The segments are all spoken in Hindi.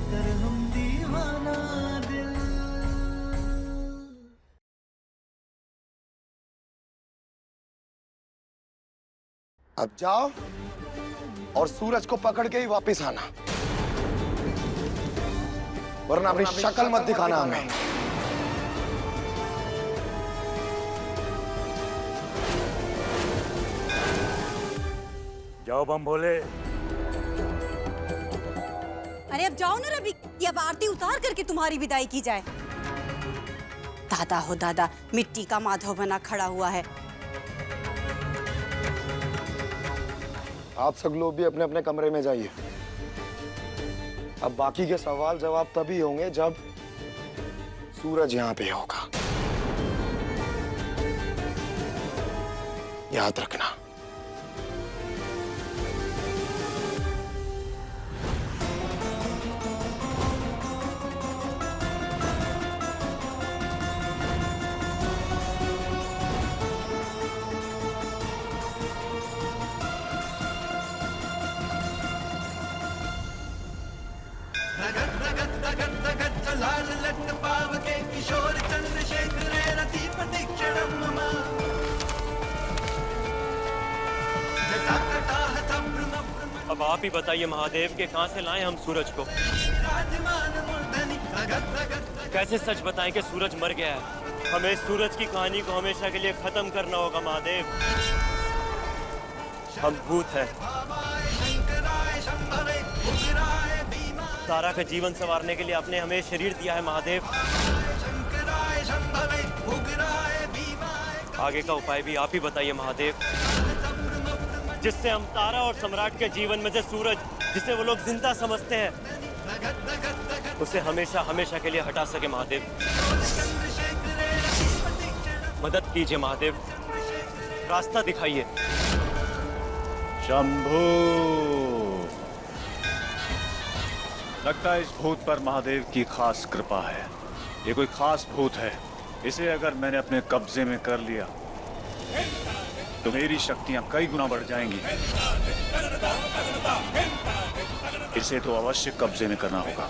कर हम दीवाना दिल। अब जाओ और सूरज को पकड़ के ही वापस आना, वरना अपनी शक्ल मत दिखाना हमें। जाओ बम भोले। अरे अब जाओ ना रवि, ये अब आरती उतार करके तुम्हारी विदाई की जाए। दादा हो दादा, मिट्टी का माधव बना खड़ा हुआ है। आप सब लोग भी अपने अपने कमरे में जाइए। अब बाकी के सवाल जवाब तभी होंगे जब सूरज यहाँ पे होगा, याद रखना। लाल लट पाव के किशोर चंद्रशेखर रति प्रतीक्षणं मम। अब आप ही बताइए महादेव के कहां से लाएं हम सूरज को? कैसे सच बताएं कि सूरज मर गया है? हमें सूरज की कहानी को हमेशा के लिए खत्म करना होगा महादेव। हम भूत हैं। तारा का जीवन संवारने के लिए आपने हमें शरीर दिया है महादेव। आगे का उपाय भी आप ही बताइए महादेव, जिससे हम तारा और सम्राट के जीवन में से सूरज, जिसे वो लोग जिंदा समझते हैं, उसे हमेशा हमेशा के लिए हटा सके महादेव। मदद कीजिए महादेव, रास्ता दिखाइए। शंभू, लगता है इस भूत पर महादेव की खास कृपा है। ये कोई खास भूत है। इसे अगर मैंने अपने कब्जे में कर लिया तो मेरी शक्तियां कई गुना बढ़ जाएंगी। इसे तो अवश्य कब्जे में करना होगा।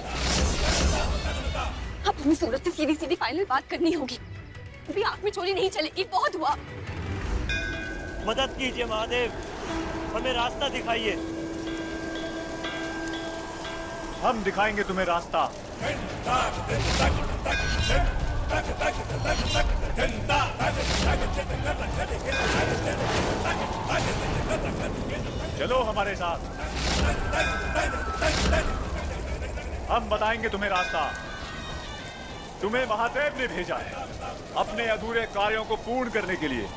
अब हमें सूरज से सीधी सीधी फाइनल बात करनी होगी। अभी आंख में चोरी नहीं चलेगी, बहुत हुआ। मदद कीजिए महादेव, हमें रास्ता दिखाइए। हम दिखाएंगे तुम्हें रास्ता। चलो हमारे साथ, हम बताएंगे तुम्हें रास्ता। तुम्हें महादेव ने भेजा है अपने अधूरे कार्यों को पूर्ण करने के लिए,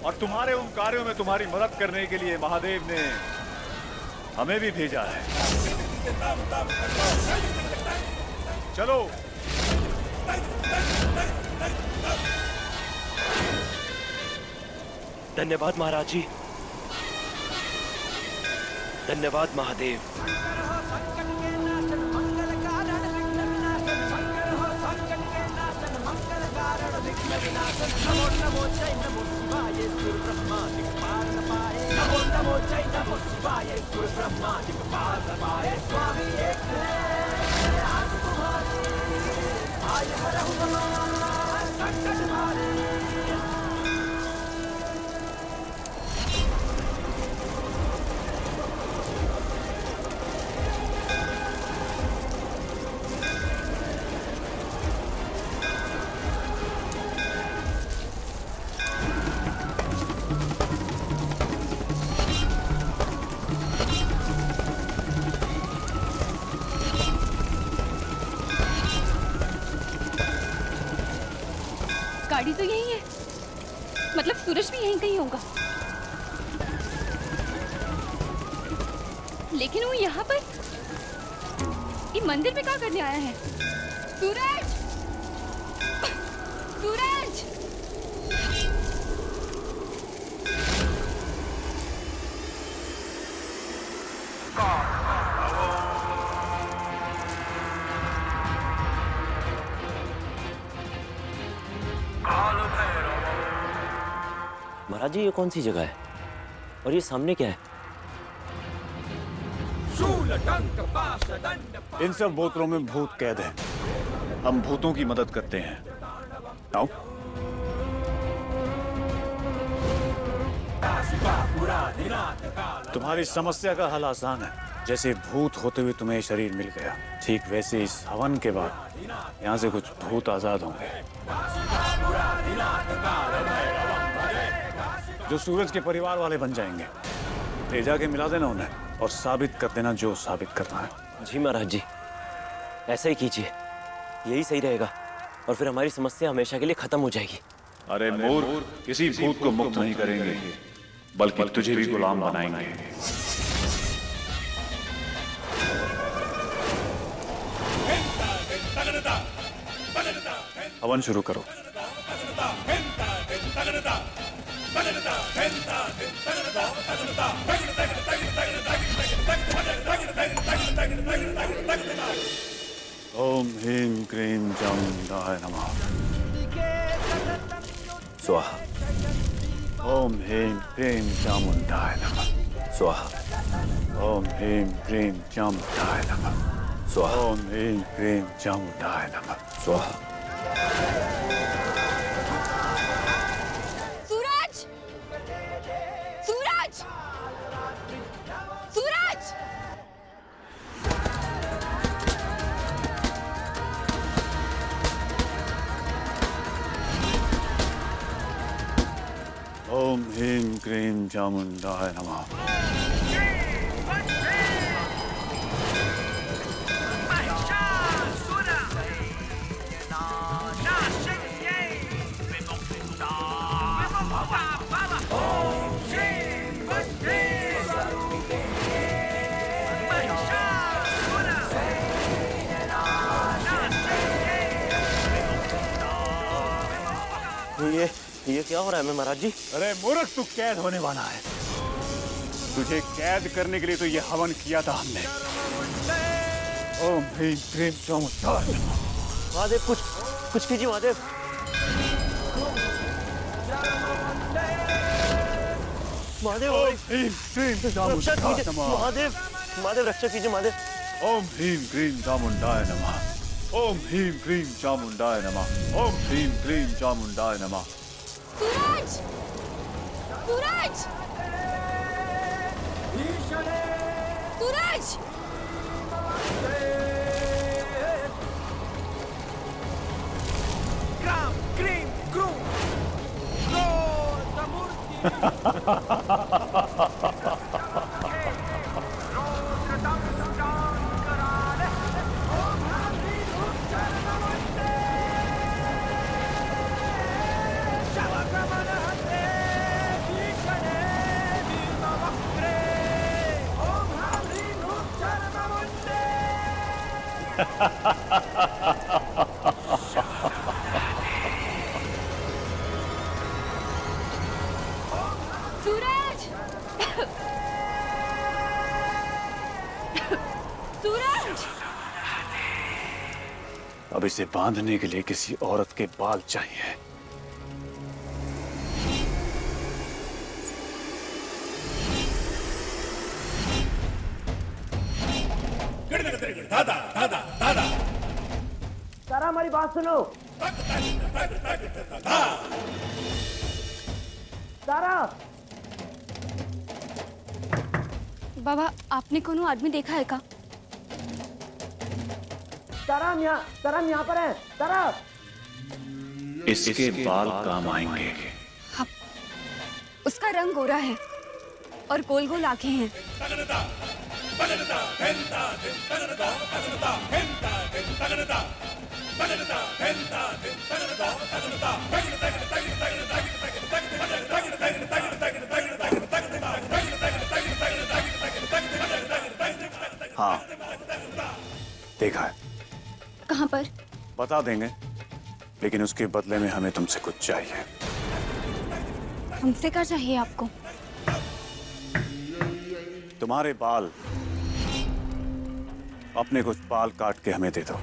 और तुम्हारे उन कार्यों में तुम्हारी मदद करने के लिए महादेव ने हमें भी भेजा है। चलो। धन्यवाद महाराज जी, धन्यवाद महादेव। नमो नमो जय नमो शिवाय सुर ब्रह्मा दिक्पाल पाए। नमो नमो जय नमो शिवाय सुर ब्रह्मा दिक्पाल पाए। स्वामी एक है आज तुम्हारी, आज हरहु हमारा संकट भारी। गाड़ी तो यही है, मतलब सूरज भी यहीं कहीं होगा। लेकिन वो यहाँ पर ये मंदिर में क्या करने आया है? सूरज! सूरज! महाराज जी, ये कौन सी जगह है और ये सामने क्या है? इन सब बोतलों में भूत कैद हैं। हम भूतों की मदद करते हैं। आओ। तुम्हारी समस्या का हल आसान है। जैसे भूत होते हुए तुम्हें शरीर मिल गया, ठीक वैसे इस हवन के बाद यहाँ से कुछ भूत आजाद होंगे जो सूरज के परिवार वाले बन जाएंगे। ले जाके मिला देना उन्हें और साबित कर देना जो साबित करना है। जी महाराज जी, ऐसा ही कीजिए, यही सही रहेगा और फिर हमारी समस्या हमेशा के लिए खत्म हो जाएगी। अरे मोर, किसी भूत को मुक्त नहीं करेंगे, बल्कि तुझे भी गुलाम बनाएंगे। हवन शुरू करो। ओम ह्रीं क्रीं चामुंडाय नमः। स्वाहा। ओम ह्रीं क्रीं चामुंडाय नमः। स्वाहा। ओम ह्रीं क्रीं चामुंडाय नमः। स्वाहा। ओम ह्रीं क्रीं चामुंडाय नमः। स्वाहा। सूरज! सूरज! सूरज! ओम ह्रीं क्रीं चामुंडाय नमः। ये क्या हो रहा है महाराज जी? अरे मूर्ख, तू कैद होने वाला है। तुझे कैद करने के लिए तो ये हवन किया था हमने। ओम ह्रीं क्रीं चामुंडाय नमः। महादेव, कुछ कीजिए महादेव। महादेव, ओम ह्रीं क्रीं रक्षा चामुंडाय कीजिए नमः। महादेव, रक्षा कीजिए महादेव। ओम ह्रीं क्रीं चामुंडाय नमः। ओम ह्रीं क्रीं चामुंडाय नमः। ओम ह्रीं क्रीं चामुंडाय नमः। सूरज! सूरज! सूरज! ग्राम क्रीम क्रू सूरज! सूरज! अब इसे बांधने के लिए किसी औरत के बाल चाहिए। तारा, हमारी बात सुनो। तारा, बाबा, आपने कोनो आदमी देखा है का? तारा हम यहाँ पर हैं। तारा, इसके बाल काम आएंगे। हाँ, उसका रंग गोरा है और गोल गोल आंखें हैं। हाँ, देखा है। कहाँ पर? बता देंगे, लेकिन उसके बदले में हमें तुमसे कुछ चाहिए। हमसे क्या चाहिए आपको? तुम्हारे बाल, अपने कुछ बाल काट के हमें दे दो।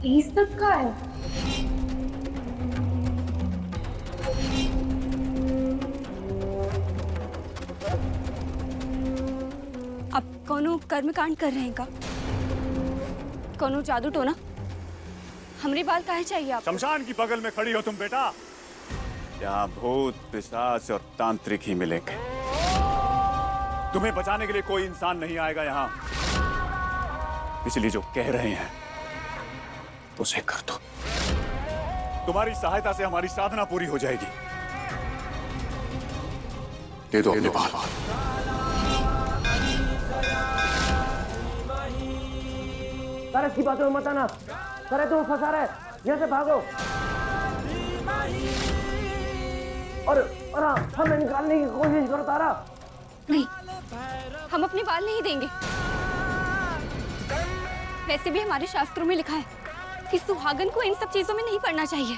ये सब का है? कोनो कर्मकांड कर रहे हैं का? कोनो जादू टोना? हमरे बाल काहे चाहिए आप? शमशान की बगल में खड़ी हो तुम बेटा। यहाँ भूत, पिशाच और तांत्रिक ही मिलेंगे। तुम्हें बचाने के लिए कोई इंसान नहीं आएगा यहाँ, इसलिए जो कह रहे हैं उसे कर दो। तुम्हारी सहायता से हमारी साधना पूरी हो जाएगी। दे दो अपने बाल। तारा इसकी बातों में मत आना। तारा तुम फंसा रहा है, यहाँ से भागो। और हाँ, हमें निकालने की कोशिश करो तारा। नहीं, हम अपने बाल नहीं देंगे। वैसे भी हमारे शास्त्रों में लिखा है कि सुहागन को इन सब चीजों में नहीं पड़ना चाहिए,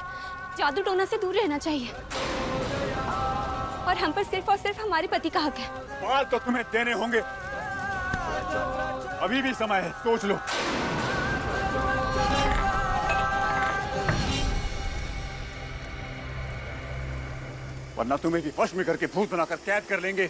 जादू टोना से दूर रहना चाहिए। और हम पर सिर्फ और सिर्फ हमारे पति का हक है। बाल तो तुम्हें देने होंगे, अभी भी समय है, सोच लो। वरना तुम्हें भी वश में करके भूत बनाकर कैद कर लेंगे।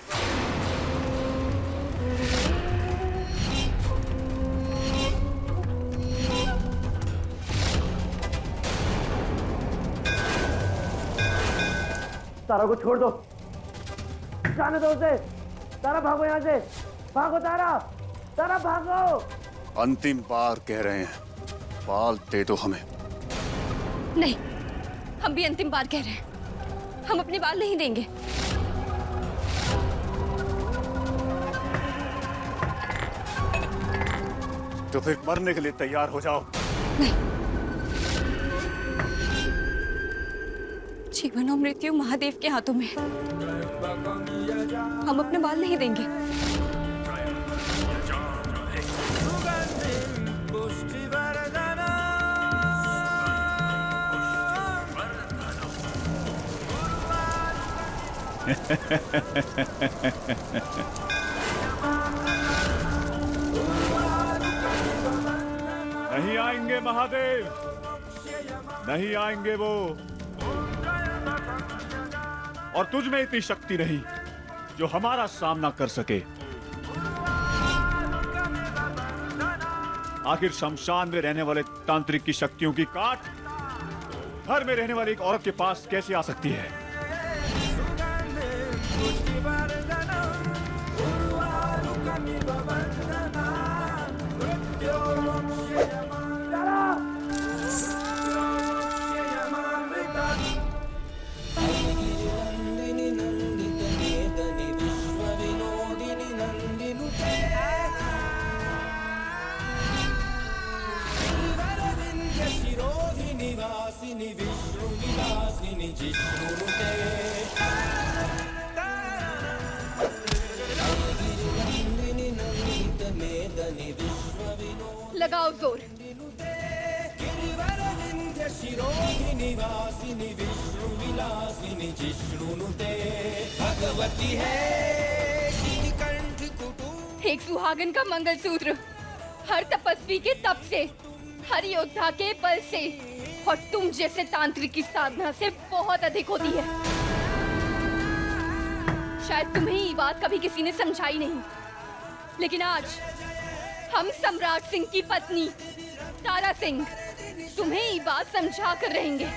तारा को छोड़ दो, जाने दो उसे। तारा भागो यहाँ से, भागो तारा, तारा भागो। अंतिम बार कह रहे हैं, बाल दे दो हमें। नहीं, हम भी अंतिम बार कह रहे हैं, हम अपने बाल नहीं देंगे। तो फिर मरने के लिए तैयार हो जाओ। नहीं, जीवन और मृत्यु महादेव के हाथों में। हम अपने बाल नहीं देंगे। नहीं आएंगे महादेव, नहीं आएंगे वो। और तुझ में इतनी शक्ति नहीं जो हमारा सामना कर सके। आखिर शमशान में रहने वाले तांत्रिक की शक्तियों की काट घर में रहने वाली एक औरत के पास कैसे आ सकती है? लगाओ जोर। एक सुहागन का मंगलसूत्र हर तपस्वी के तप से, हर योद्धा के बल से और तुम जैसे तांत्रिक की साधना से बहुत अधिक होती है। शायद तुम्हें ये बात कभी किसी ने समझाई नहीं, लेकिन आज हम सम्राट सिंह की पत्नी तारा सिंह तुम्हें ये बात समझा कर रहेंगे।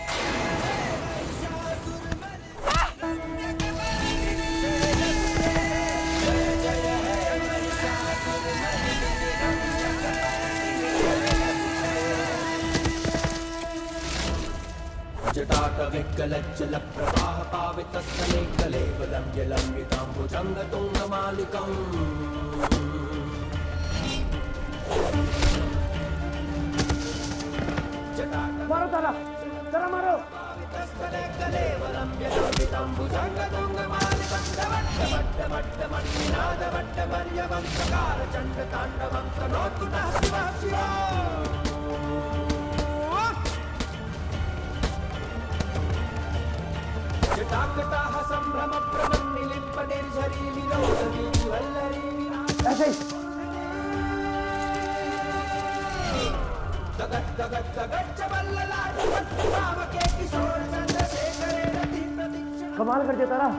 जटाटविकलज्जलप्रवाह पावितस्थले कलेवलं जलम्बिताम्बुजङ्गतुङ्गमालिकम् मारो तारा, तारा मारो। पावितस्थले कलेवलं जलम्बिताम्बुजङ्गतुङ्गमालिकं दवट्टमट्टमट्टिनादवट्टमर्यवं चकारचण्डताण्डवं तनोतु नः शिवः शिवः। जटाकटाह संभ्रम प्रमन्निलिप्प निर्झरी विनोदनी वल्लरी विना ऐसे ही। दगट दगट दगट चवल्ललाट पावके किशोर चंद्रशेखरे रति प्रतीक्षण कमाल कर दिया तारा।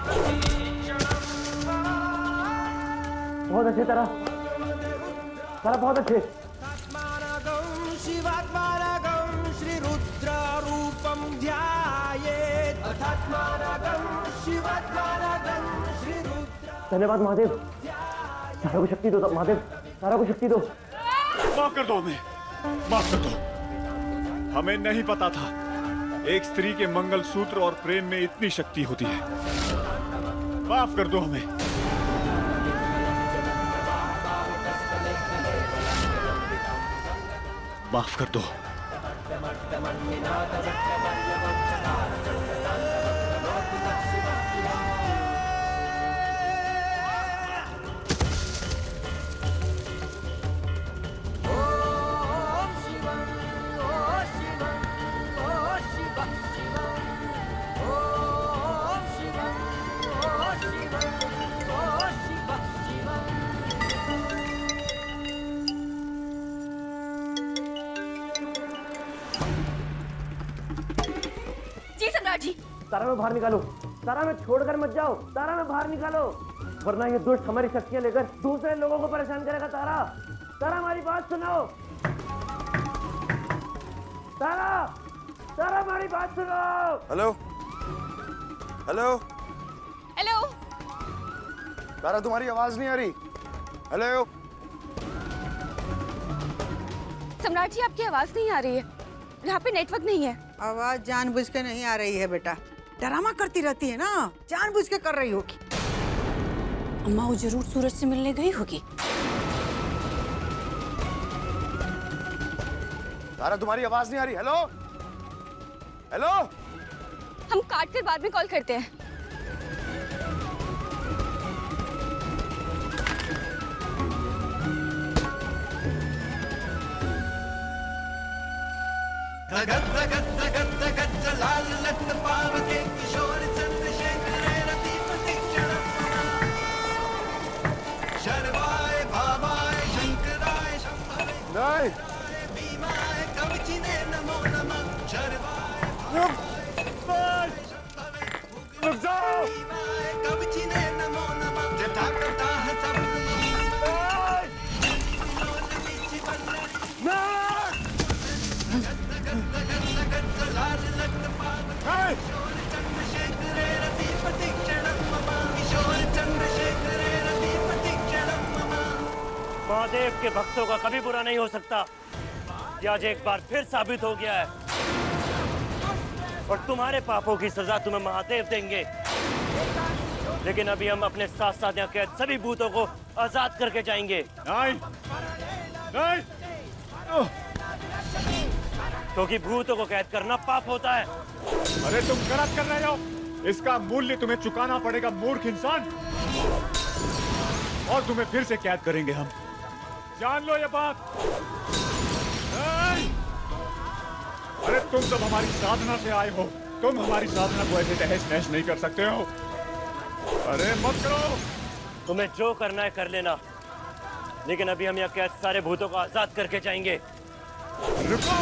प्रतीक्षणं बहुत अच्छे तारा, तारा बहुत अच्छे। आत्मानगं शिवात्मानगं श्रीरुद्ररूपं ध्यायेत् अथात्मानगं शिवात्मानगं श्रीरुद्र। धन्यवाद महादेव, तारा को शक्ति दो महादेव, तारा को शक्ति दो। माफ कर दो हमें, माफ कर दो। हमें नहीं पता था एक स्त्री के मंगलसूत्र और प्रेम में इतनी शक्ति होती है। माफ कर दो हमें। माफ कर दो। ॐ शिवं ॐ शिवं ॐ शिव शिवं ॐ शिवं ॐ शिवं ॐ शिव शिवं। जी सम्राट जी। तारा में बाहर निकालो, तारा में छोड़कर मत जाओ, तारा में बाहर निकालो, वरना ये दुष्ट हमारी शक्तियां लेकर दूसरे लोगों को परेशान करेगा। तारा, तारा हमारी बात सुनो, तारा, तारा हमारी बात सुनो। Hello hello hello. तारा, तुम्हारी आवाज नहीं आ रही। हेलो सम्राट जी आपकी आवाज नहीं आ रही है, यहाँ पे नेटवर्क नहीं है। आवाज जानबूझ के नहीं आ रही है बेटा, ड्रामा करती रहती है ना, जानबूझ के कर रही होगी। अम्मा वो जरूर सूरज से मिलने गई होगी। तारा, तुम्हारी आवाज नहीं आ रही। हेलो हेलो हम काट कर बाद में कॉल करते हैं। धगत धगत धगत धगत लाल लट पावके किशोर चंद्रशेखर रति प्रतीक्षण शर्वाय भावाय शंकराय शंभवे नहीं, भीमाय कवचिने नमो नमः शर्वाय भावाय शंभवे रुक जाओ। भीमाय कवचिने नमो नमः जटाकटाह सब महादेव के भक्तों का कभी बुरा नहीं हो सकता। ये आज एक बार फिर साबित हो गया है और तुम्हारे पापों की सजा तुम्हें महादेव देंगे। लेकिन अभी हम अपने साथ साथ यहाँ कैद सभी भूतों को आजाद करके जाएंगे। नहीं नहीं, क्योंकि भूतों को कैद करना पाप होता है। अरे तुम गलत कर रहे हो। इसका मूल्य तुम्हें चुकाना पड़ेगा मूर्ख इंसान, और तुम्हें फिर से कैद करेंगे हम। जान लो ये बात। नहीं! अरे तुम जब हमारी साधना से आए हो, तुम हमारी साधना को ऐसे तहस नहस नहीं कर सकते हो। अरे मत करो। तुम्हें जो करना है कर लेना, लेकिन अभी हम यहाँ कैद सारे भूतों को आजाद करके जाएंगे। रुको।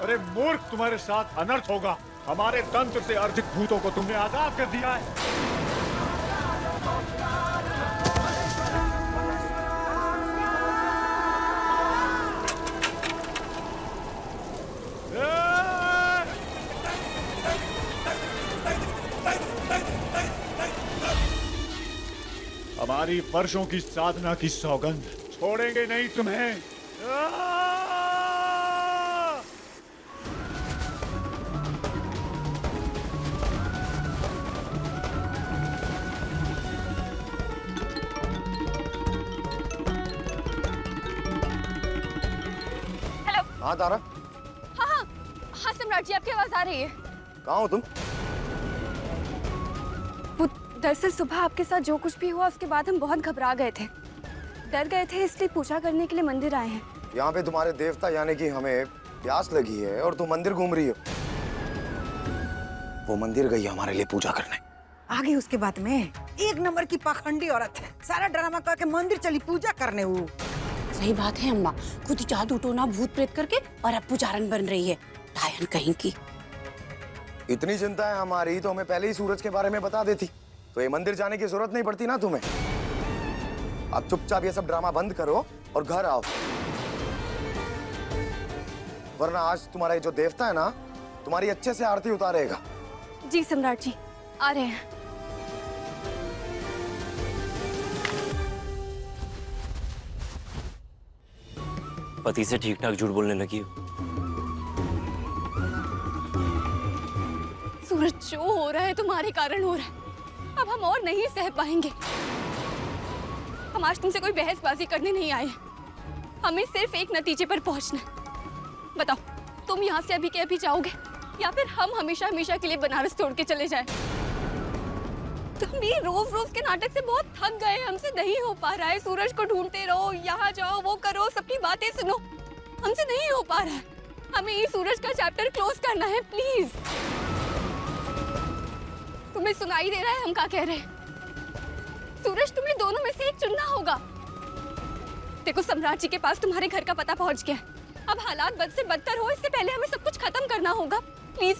अरे मूर्ख, तुम्हारे साथ अनर्थ होगा। हमारे तंत्र से अर्जित भूतों को तुमने आजाद कर दिया है। हमारी वर्षों की साधना की सौगंध, छोड़ेंगे नहीं तुम्हें। हाँ तारा, हाँ हाँ हाँ सम्राट जी आपकी आवाज आ रही है। कहाँ हो तुम? वो दरअसल सुबह आपके साथ जो कुछ भी हुआ उसके बाद हम बहुत घबरा गए थे, डर गए थे, इसलिए पूजा करने के लिए मंदिर आए हैं। यहाँ पे तुम्हारे देवता यानी कि हमें प्यास लगी है और तुम मंदिर घूम रही हो। वो मंदिर गई हमारे लिए पूजा करने। आगे उसके बाद में एक नंबर की पाखंडी औरत है, सारा ड्रामा करके मंदिर चली पूजा करने। वो सही बात है अम्मा, खुद जादू टोना भूत प्रेत करके और अब पुजारन बन रही है। डायन कहीं की। इतनी चिंता है हमारी तो हमें पहले ही सूरज के बारे में बता देती, तो ये मंदिर जाने की जरूरत नहीं पड़ती ना तुम्हें। अब चुपचाप ये सब ड्रामा बंद करो और घर आओ, वरना आज तुम्हारा ये जो देवता है ना, तुम्हारी अच्छे से आरती उतारेगा। जी सम्राट जी, आ रहे हैं। पति से ठीक ठाक झूठ बोलने लगी हो। सूरज, जो हो रहा है तुम्हारे कारण हो रहा है। अब हम और नहीं सह पाएंगे। हम आज तुमसे कोई बहसबाजी करने नहीं आए। हमें सिर्फ एक नतीजे पर पहुंचना है। बताओ, तुम यहाँ से अभी के अभी जाओगे या फिर हम हमेशा हमेशा के लिए बनारस छोड़ के चले जाएं? तुम भी रोज रोज के नाटक से बहुत थक गए। हमसे नहीं हो पा रहा है। सूरज को ढूंढते रहो, यहाँ जाओ, वो करो, सबकी बातें सुनो। हमसे नहीं हो पा रहा है। हमें ये सूरज का चैप्टर क्लोज करना है, प्लीज। तुम्हें सुनाई दे रहा है हम क्या कह रहे हैं? सूरज, तुम्हें दोनों में से एक चुनना होगा। देखो, सम्राट जी के पास तुम्हारे घर का पता पहुंच गया। अब हालात बद से बदतर हो, इससे पहले हमें सब कुछ खत्म करना होगा। प्लीज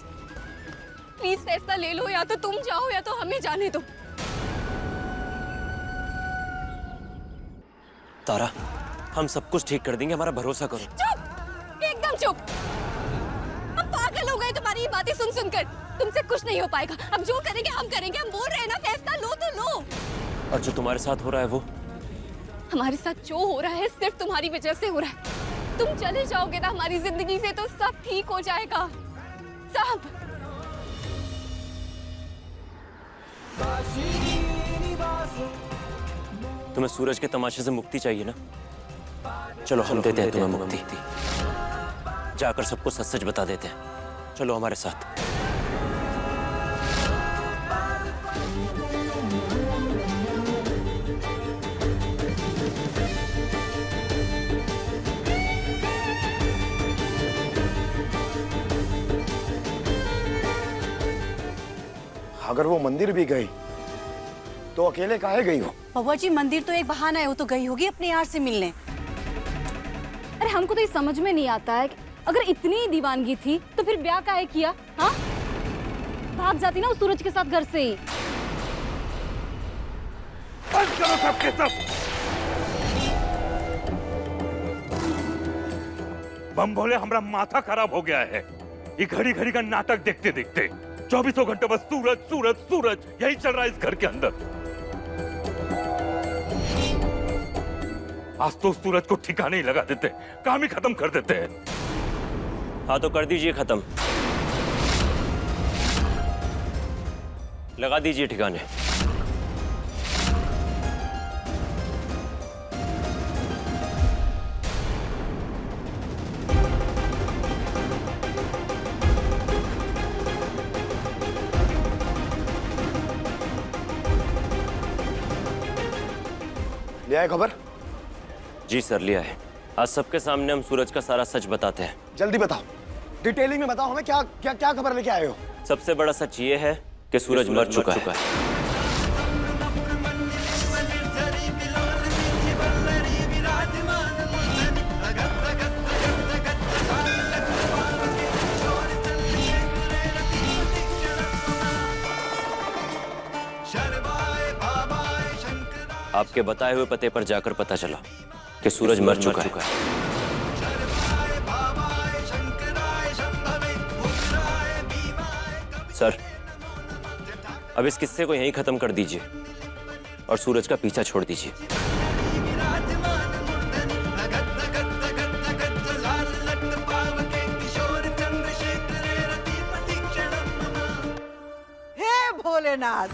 प्लीज फैसला ले लो, या तो तुम जाओ या तो हमें जाने दो। तारा, हम सब कुछ ठीक कर देंगे, हमारा भरोसा करो। चुप, एकदम चुप। हम पागल हो गए तुम्हारी ये बातें सुन सुनकर। तुमसे कुछ नहीं हो पाएगा। अब जो करेंगे हम करेंगे। हम बोल रहे हैं ना, फैसला लो तो लो। और जो तुम्हारे साथ हो रहा है वो? हमारे साथ जो हो रहा है सिर्फ तुम्हारी वजह से हो रहा है। तुम चले जाओगे ना हमारी जिंदगी से तो सब ठीक हो जाएगा, सब। तुम्हें सूरज के तमाशे से मुक्ति चाहिए ना? चलो हम देते हैं तुम्हें मुक्ति। जाकर सबको सच सच बता देते हैं। चलो हमारे साथ। अगर वो मंदिर भी गई तो अकेले काहे गई हो? बबुआ जी, मंदिर तो एक बहाना है। वो तो गई होगी अपने यार से मिलने। अरे हमको तो ये समझ में नहीं आता है कि अगर इतनी दीवानगी थी तो फिर ब्याह काहे किया? हाँ, भाग जाती ना उस सूरज के साथ घर से ही। बंद करो सबके सब। बम बोले हमारा माथा खराब हो गया है। ये घड़ी घड़ी का नाटक देखते देखते 24 घंटे बस सूरज सूरज सूरज यही चल रहा है इस घर के अंदर। आज तो सूरज को ठिकाने ही लगा देते, काम ही खत्म कर देते हैं। हाँ तो कर दीजिए खत्म, लगा दीजिए ठिकाने। ले आए खबर? जी सर, लिया है। आज सबके सामने हम सूरज का सारा सच बताते हैं। जल्दी बताओ, डिटेलिंग में बताओ हमें। क्या क्या क्या खबर लेके आए हो? सबसे बड़ा सच ये है कि सूरज मर चुका है। आपके बताए हुए पते पर जाकर पता चला कि सूरज मर चुका है। सर, अब इस किस्से को यहीं खत्म कर दीजिए और सूरज का पीछा छोड़ दीजिए। हे भोलेनाथ,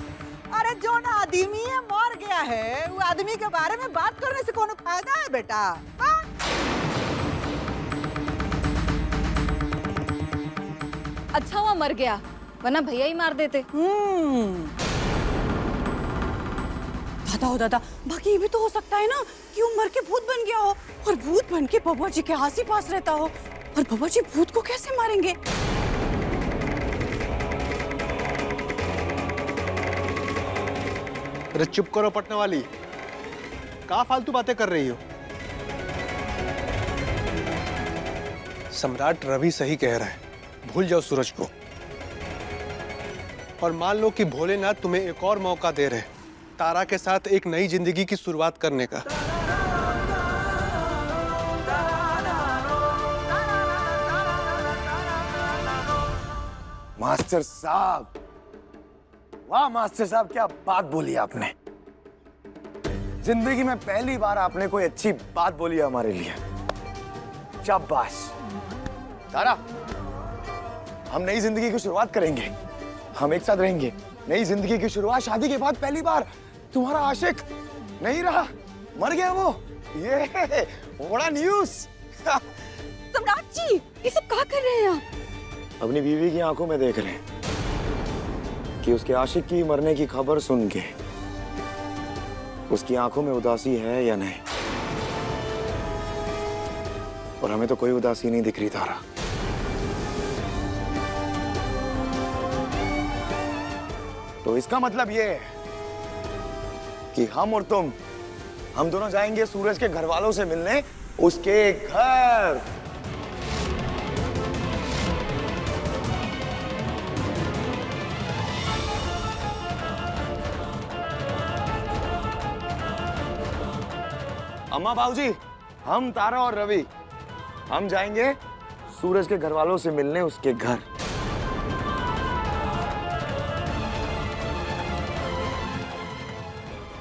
अरे जो ना आदमी है मर गया है, वो आदमी के बारे में बात करने से कोनो फायदा है बेटा? हाँ? अच्छा हुआ मर गया, वरना भैया ही मार देते। दादा हो दादा, बाकी ये भी तो हो सकता है ना कि वो मर के भूत बन गया हो और भूत बन के बबुआ जी के आस ही पास रहता हो। और बबुआ जी भूत को कैसे मारेंगे? अरे चुप करो पटने वाली, कहाँ फालतू बातें कर रही हो? सम्राट रवि सही कह रहा है, भूल जाओ सूरज को। और मान लो कि भोलेनाथ तुम्हें एक और मौका दे रहे तारा के साथ एक नई जिंदगी की शुरुआत करने का। मास्टर साहब, वाह मास्टर साहब, क्या बात बोली आपने। जिंदगी में पहली बार आपने कोई अच्छी बात बोली है हमारे लिए। शाबाश। तारा, हम नई जिंदगी की शुरुआत करेंगे, हम एक साथ रहेंगे। नई जिंदगी की शुरुआत शादी के बाद पहली बार। तुम्हारा आशिक नहीं रहा, मर गया वो। ये बड़ा न्यूज़। सम्राट जी, ये सब क्या कर रहे हैं आप? अपनी बीवी की आंखों में देख रहे हैं कि उसके आशिक की मरने की खबर सुन के उसकी आंखों में उदासी है या नहीं। और हमें तो कोई उदासी नहीं दिख रही तारा। तो इसका मतलब ये है कि हम और तुम, हम दोनों जाएंगे सूरज के घर वालों से मिलने उसके घर। अम्मा, बाबूजी, हम तारा और रवि, हम जाएंगे सूरज के घर वालों से मिलने उसके घर।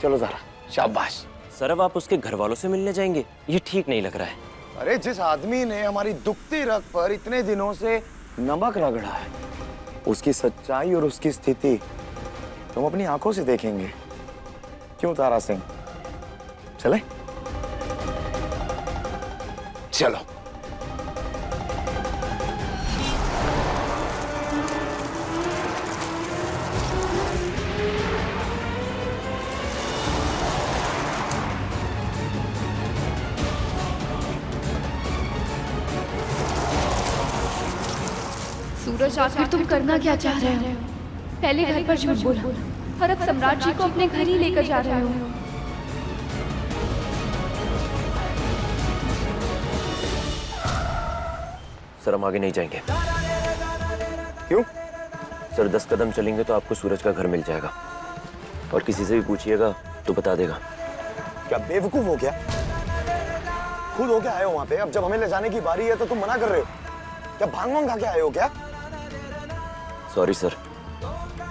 चलो तारा, शाबाश। सर अब आप उसके घर वालों से मिलने जाएंगे? ये ठीक नहीं लग रहा है। अरे जिस आदमी ने हमारी दुखती रग पर इतने दिनों से नमक रगड़ा है, उसकी सच्चाई और उसकी स्थिति तुम अपनी आंखों से देखेंगे। क्यों तारा सिंह, चले? चलो। सूरज, आखिर तुम करना क्या चाह रहे हो? पहले घर पर झूठ बोला और अब सम्राट जी को अपने घर ही लेकर जा रहे हो। सर हम आगे नहीं जाएंगे। क्यों? सर 10 कदम चलेंगे तो आपको सूरज का घर मिल जाएगा, और किसी से भी पूछिएगा तो बता देगा। क्या बेवकूफ हो क्या? खुद हो क्या आए हो वहां पे? अब जब हमें ले जाने की बारी है तो तुम मना कर रहे हो? क्या भांग वांग खा के आए हो क्या? सॉरी सर,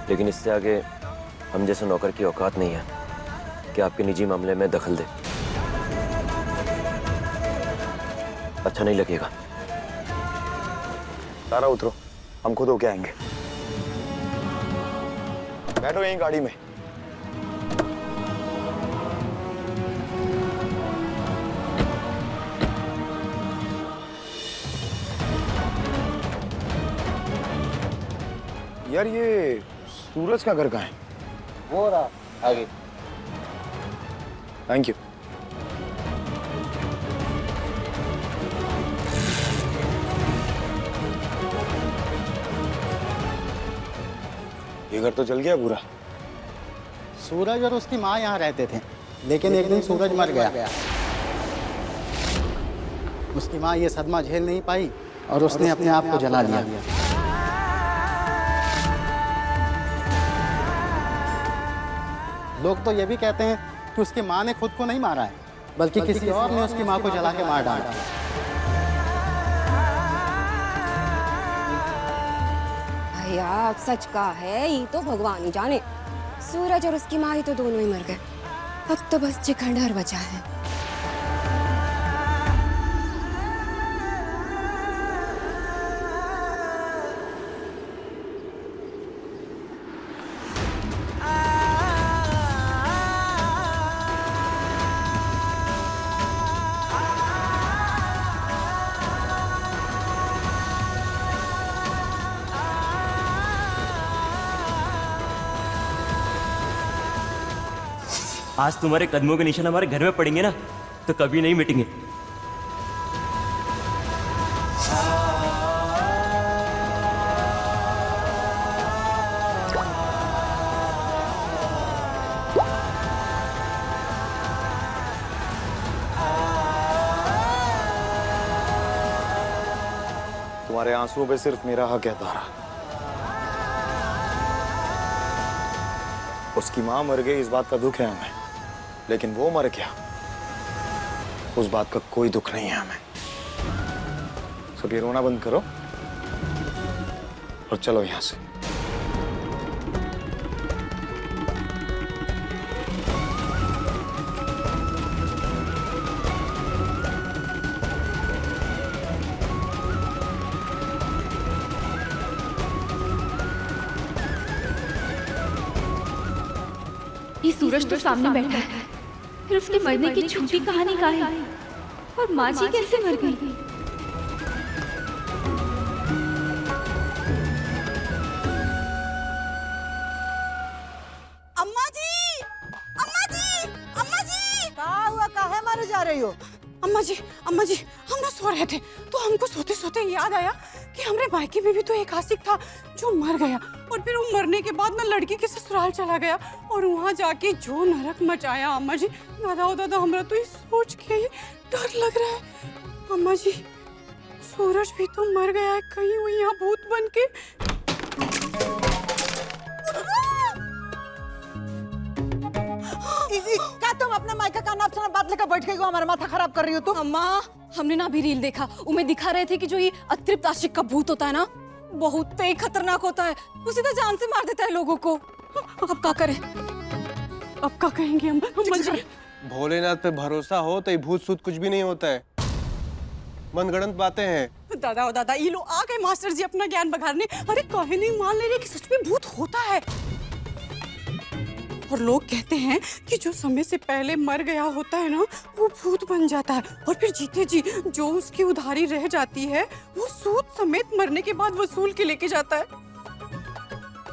लेकिन इससे आगे हम जैसे नौकर की औकात नहीं है कि आपके निजी मामले में दखल दे। अच्छा नहीं लगेगा। तारा उतरो, हम खुद होके आएंगे। बैठो यहीं गाड़ी में। यार ये सूरज का घर कहाँ है? वो रहा आगे। Thank you. ये घर तो जल गया पूरा। सूरज और उसकी माँ यहाँ रहते थे, लेकिन एक दिन सूरज मर गया। उसकी माँ ये सदमा झेल नहीं पाई और उसने अपने आप को जला दिया। लोग तो ये भी कहते हैं कि उसकी माँ ने खुद को नहीं मारा है, बल्कि किसी और ने उसकी माँ को जला के मार डाला। भैया सच का है, ये तो भगवान ही जाने। सूरज और उसकी माँ ही तो दोनों ही मर गए। अब तो बस चिखंडर बचा है। आज तुम्हारे कदमों के निशान हमारे घर में पड़ेंगे ना, तो कभी नहीं मिटेंगे। तुम्हारे आंसुओं पे सिर्फ मेरा हक है तारा। उसकी माँ मर गई इस बात का दुख है हमें, लेकिन वो मर गया उस बात का कोई दुख नहीं है हमें। सब ये रोना बंद करो और चलो यहां से। ये सूरज तो सामने बैठा है, फिर उसके मरने की झूठी कहानी का है, और माँ जी कैसे मर गई? अम्मा जी, अम्मा जी, अम्मा जी, का हुआ? काहे मारे जा रही हो? अम्मा जी, अम्मा जी, हम ना सो रहे थे तो हमको सोते सोते याद आया कि हमारे मायके में भी तो एक आशिक था जो मर गया, और फिर वो मरने के बाद ना लड़की के ससुराल चला गया और वहाँ जाके जो नरक मचाया। अम्मा जी, दादा दादा, हमरा तो ये सोच के ही डर लग रहा है। अम्मा जी, सूरज भी तो मर गया है, कहीं वो यहाँ भूत बन के। क्या तुम अपने मायका का नाम सुना बात लेकर बैठ गई हो? हमारा माथा खराब कर रही हो तुम। अम्मा, हमने ना अभी रील देखा, उनमें दिखा रहे थे कि जो ये अतृप्त आशिक का भूत होता है ना, बहुत ही खतरनाक होता है, वो सीधा जान से मार देता है लोगों को। अब क्या करें? अब क्या कहेंगे हम? अम्मा जी, भोलेनाथ पे भरोसा हो तो ये भूत सूत कुछ भी नहीं होता है, मनगढ़ंत बातें हैं। दादा और दादा, ये लोग आ गए मास्टर जी अपना ज्ञान बघारने। अरे कहे नहीं मान ले रहे कि सच में भूत होता है, और लोग कहते हैं कि जो समय से पहले मर गया होता है ना, वो भूत बन जाता है, और फिर जीते जी जो उसकी उधारी रह जाती है वो सूद समेत मरने के बाद वसूल के लेके जाता है।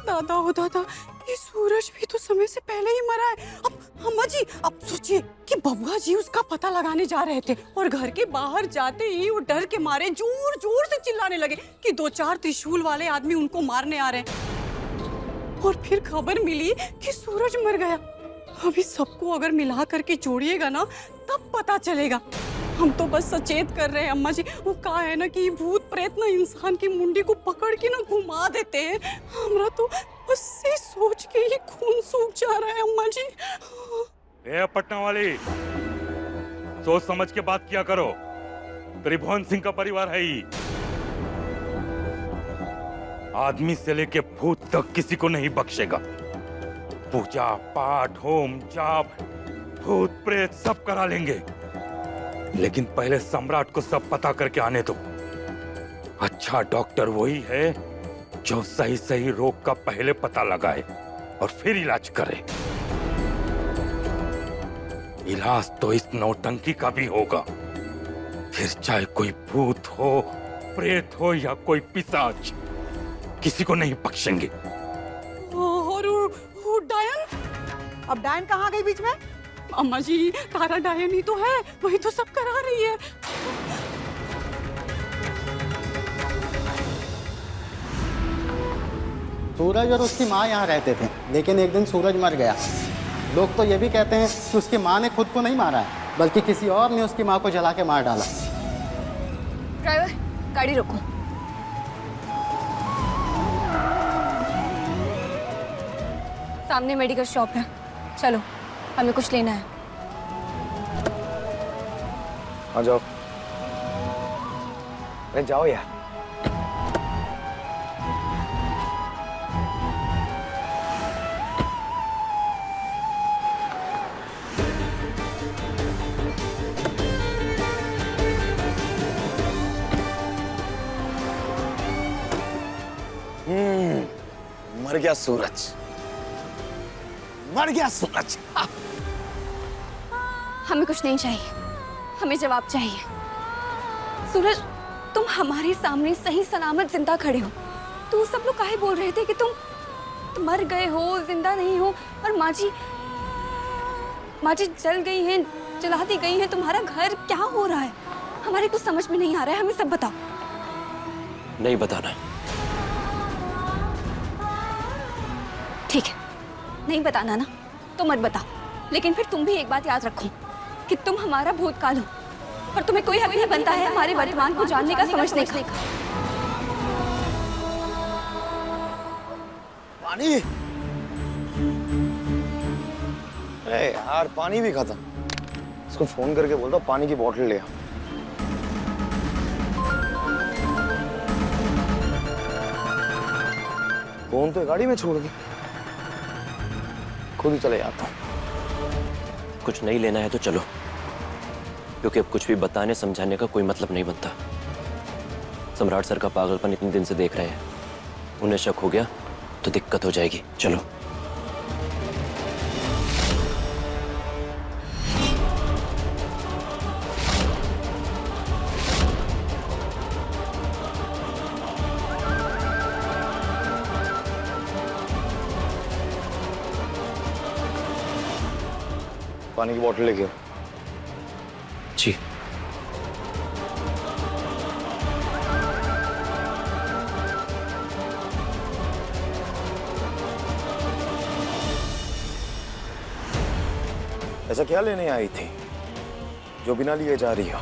दादा हो दादा, ये सूरज भी तो समय से पहले ही मरा है। अब अम्मा जी, अब सोचिए कि बबुआ जी उसका पता लगाने जा रहे थे और घर के बाहर जाते ही वो डर के मारे जोर जोर से चिल्लाने लगे कि 2-4 त्रिशूल वाले आदमी उनको मारने आ रहे हैं, और फिर खबर मिली कि सूरज मर गया। अभी सबको अगर मिला करके जोड़िएगा ना, तब पता चलेगा। हम तो बस सचेत कर रहे हैं अम्मा जी। वो कहा है ना कि भूत प्रेत ना इंसान की मुंडी को पकड़ के ना घुमा देते हैं। हमरा तो बस से सोच के ही खून सूख जा रहा है अम्मा जी। ए पटना वाली, सोच समझ के बात किया करो, त्रिभुवन सिंह का परिवार है ही। आदमी से लेके भूत तक किसी को नहीं बख्शेगा। पूजा पाठ होम जाप भूत प्रेत सब करा लेंगे, लेकिन पहले सम्राट को सब पता करके आने दो। अच्छा डॉक्टर वही है जो सही सही रोग का पहले पता लगाए और फिर इलाज करे। इलाज तो इस नौटंकी का भी होगा, फिर चाहे कोई भूत हो, प्रेत हो या कोई पिशाच, किसी को नहीं बख्शेंगे। और वो डायन? अब डायन कहाँ गई बीच में? अम्मा जी, तारा डायन ही तो है, वही तो सब करा रही है। सूरज और उसकी माँ यहाँ रहते थे, लेकिन एक दिन सूरज मर गया। लोग तो ये भी कहते हैं कि उसकी माँ ने खुद को नहीं मारा है, बल्कि किसी और ने उसकी माँ को जला के मार डाला। ड्राइवर, गाड़ी रोको। सामने मेडिकल शॉप है, चलो हमें कुछ लेना है। आ जाओ। अरे जाओ यार। मर गया सूरज, मर गया सूरज। हमें कुछ नहीं चाहिए, हमें जवाब चाहिए। सूरज, तुम हमारे सामने सही सलामत जिंदा खड़े हो, तो सब लोग काहे बोल रहे थे कि तुम मर गए हो, जिंदा नहीं हो, और माँ जी जल गई हैं, जला दी गई हैं। तुम्हारा घर क्या हो रहा है? हमारे कुछ समझ में नहीं आ रहा है, हमें सब बताओ। नहीं बताना। ठीक है, नहीं बताना ना, तो मत बताओ, लेकिन फिर तुम भी एक बात याद रखो कि तुम हमारा भूतकाल हो, और तुम्हें कोई हक नहीं बनता है हमारे वर्तमान को जानने का, समझने का। पानी। अरे यार पानी भी खत्म। इसको फोन करके बोलता हूँ पानी की बोतल ले आ। फोन तो गाड़ी में छोड़ दी, खुद ही चले जाता हूँ। कुछ नहीं लेना है तो चलो, क्योंकि अब कुछ भी बताने समझाने का कोई मतलब नहीं बनता। सम्राट सर का पागलपन इतने दिन से देख रहे हैं, उन्हें शक हो गया तो दिक्कत हो जाएगी। चलो। पानी की बोतल लेके आओ। जी। ऐसा क्या लेने आई थी जो बिना लिए जा रही हो?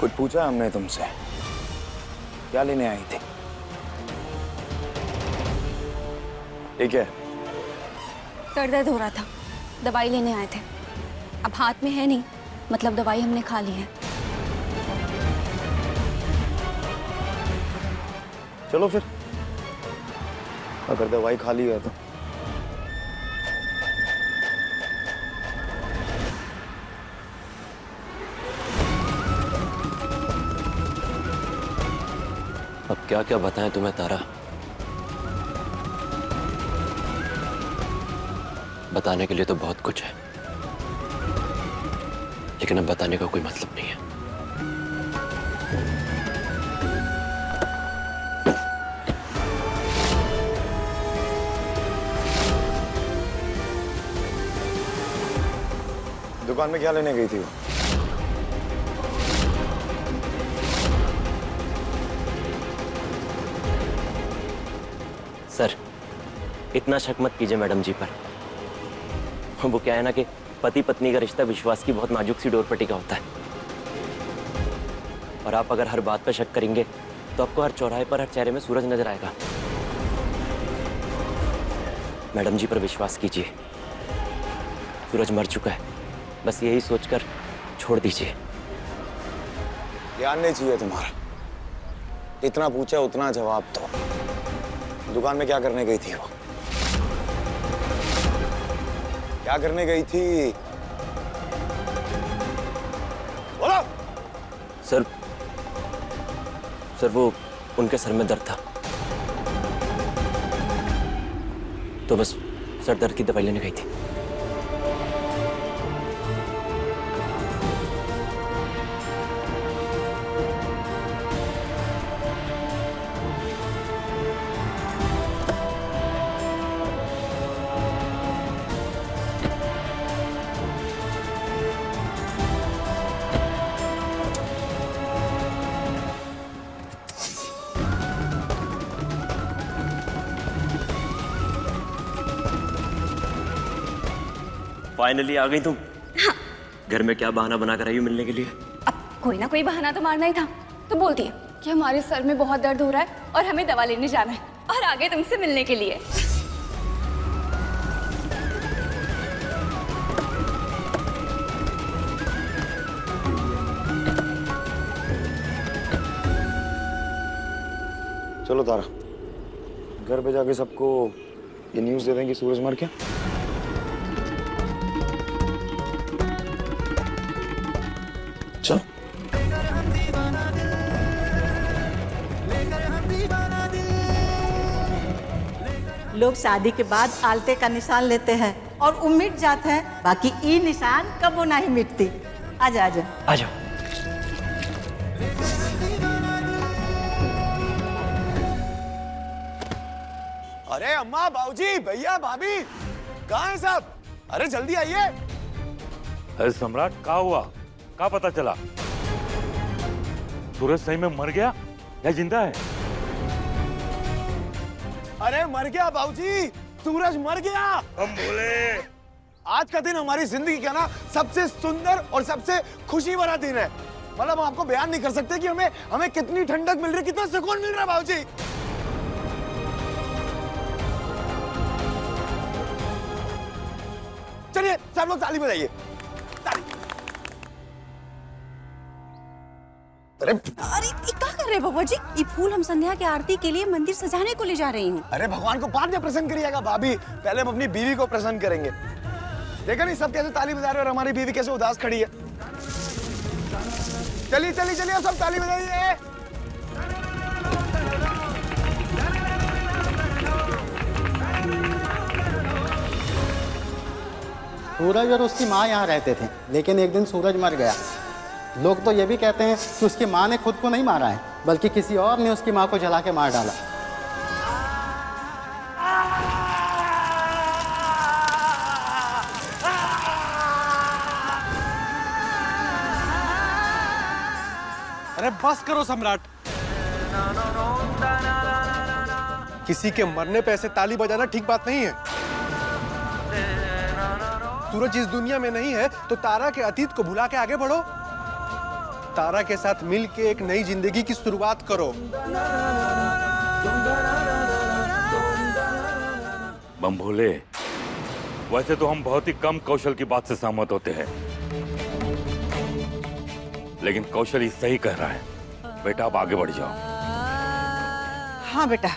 कुछ पूछा हमने तुमसे? क्या लेने आई थी? ठीक है। सर दर्द हो रहा था, दवाई लेने आए थे। अब हाथ में है नहीं, मतलब दवाई हमने खा ली है। चलो फिर, अगर दवाई खा ली है तो। अब क्या क्या बताएं तुम्हें तारा? बताने के लिए तो बहुत कुछ है, लेकिन अब बताने का कोई मतलब नहीं है। दुकान में क्या लेने गई थी वो? सर, इतना शक मत कीजिए मैडम जी पर। वो क्या है ना कि पति पत्नी का रिश्ता विश्वास की बहुत नाजुक सी डोरपट्टी का होता है, और आप अगर हर बात पर शक करेंगे तो आपको हर चौराहे पर, हर चेहरे में सूरज नजर आएगा। मैडम जी पर विश्वास कीजिए, सूरज मर चुका है, बस यही सोचकर छोड़ दीजिए। ध्यान नहीं चाहिए तुम्हारा, इतना पूछा उतना जवाब दो। दुकान में क्या करने गई थी वो? क्या करने गई थी? बोलो। सर वो उनके सर में दर्द था, तो बस सर दर्द की दवाई लेने गई थी। फाइनली आ गई तुम। हाँ। घर में क्या बहाना बना कर आई हो मिलने के लिए? अब कोई ना कोई बहाना तो मारना ही था, तो बोलती है कि हमारे सर में बहुत दर्द हो रहा है और हमें दवा लेने जाना है, और आगे तुमसे मिलने के लिए। चलो तारा, घर पे जाके सबको ये न्यूज़ दे दें कि सूरज मर गया। चलो। लोग शादी के बाद आलते का निशान लेते हैं और वो मिट जाते हैं, बाकी ई निशान कबो नहीं मिटती। आजा आजा आ जाओ। अरे अम्मा, बाबूजी, भैया, भाभी, कहाँ हैं सब? अरे जल्दी आइए। अरे सम्राट, क्या हुआ? क्या पता चला? सूरज सही में मर गया या जिंदा है? अरे मर गया बाबूजी, सूरज मर गया। हम बोले आज का दिन हमारी जिंदगी का ना सबसे सुंदर और सबसे खुशी भरा दिन है। मतलब हम आपको बयान नहीं कर सकते कि हमें कितनी ठंडक मिल रही है, कितना सुकून मिल रहा है बाबूजी। सब लोग ताली बजाइए। अरे ये क्या कर रहे हैं बाबा जी? ये फूल हम संध्या की आरती के लिए मंदिर सजाने को ले जा रही हूँ। अरे भगवान को बाद में प्रसन्न करिएगा भाभी, पहले हम अपनी बीवी को प्रसन्न करेंगे। देखा नहीं सब कैसे ताली बजा रहे हैं और हमारी बीवी कैसे उदास खड़ी है। चलिए चलिए चलिए सब ताली बजाइए। सूरज और उसकी माँ यहाँ रहते थे, लेकिन एक दिन सूरज मर गया। लोग तो ये भी कहते हैं कि उसकी माँ ने खुद को नहीं मारा है, बल्कि किसी और ने उसकी माँ को जला के मार डाला। अरे बस करो सम्राट, किसी के मरने पे ऐसे ताली बजाना ठीक बात नहीं है। सूरज इस दुनिया में नहीं है तो तारा के अतीत को भुला के आगे बढ़ो। तारा के साथ मिल के एक नई जिंदगी की शुरुआत करो। बम भोले, वैसे तो हम बहुत ही कम कौशल की बात से सहमत होते हैं, लेकिन कौशल ही सही कह रहा है। बेटा आप आगे बढ़ जाओ। हाँ बेटा,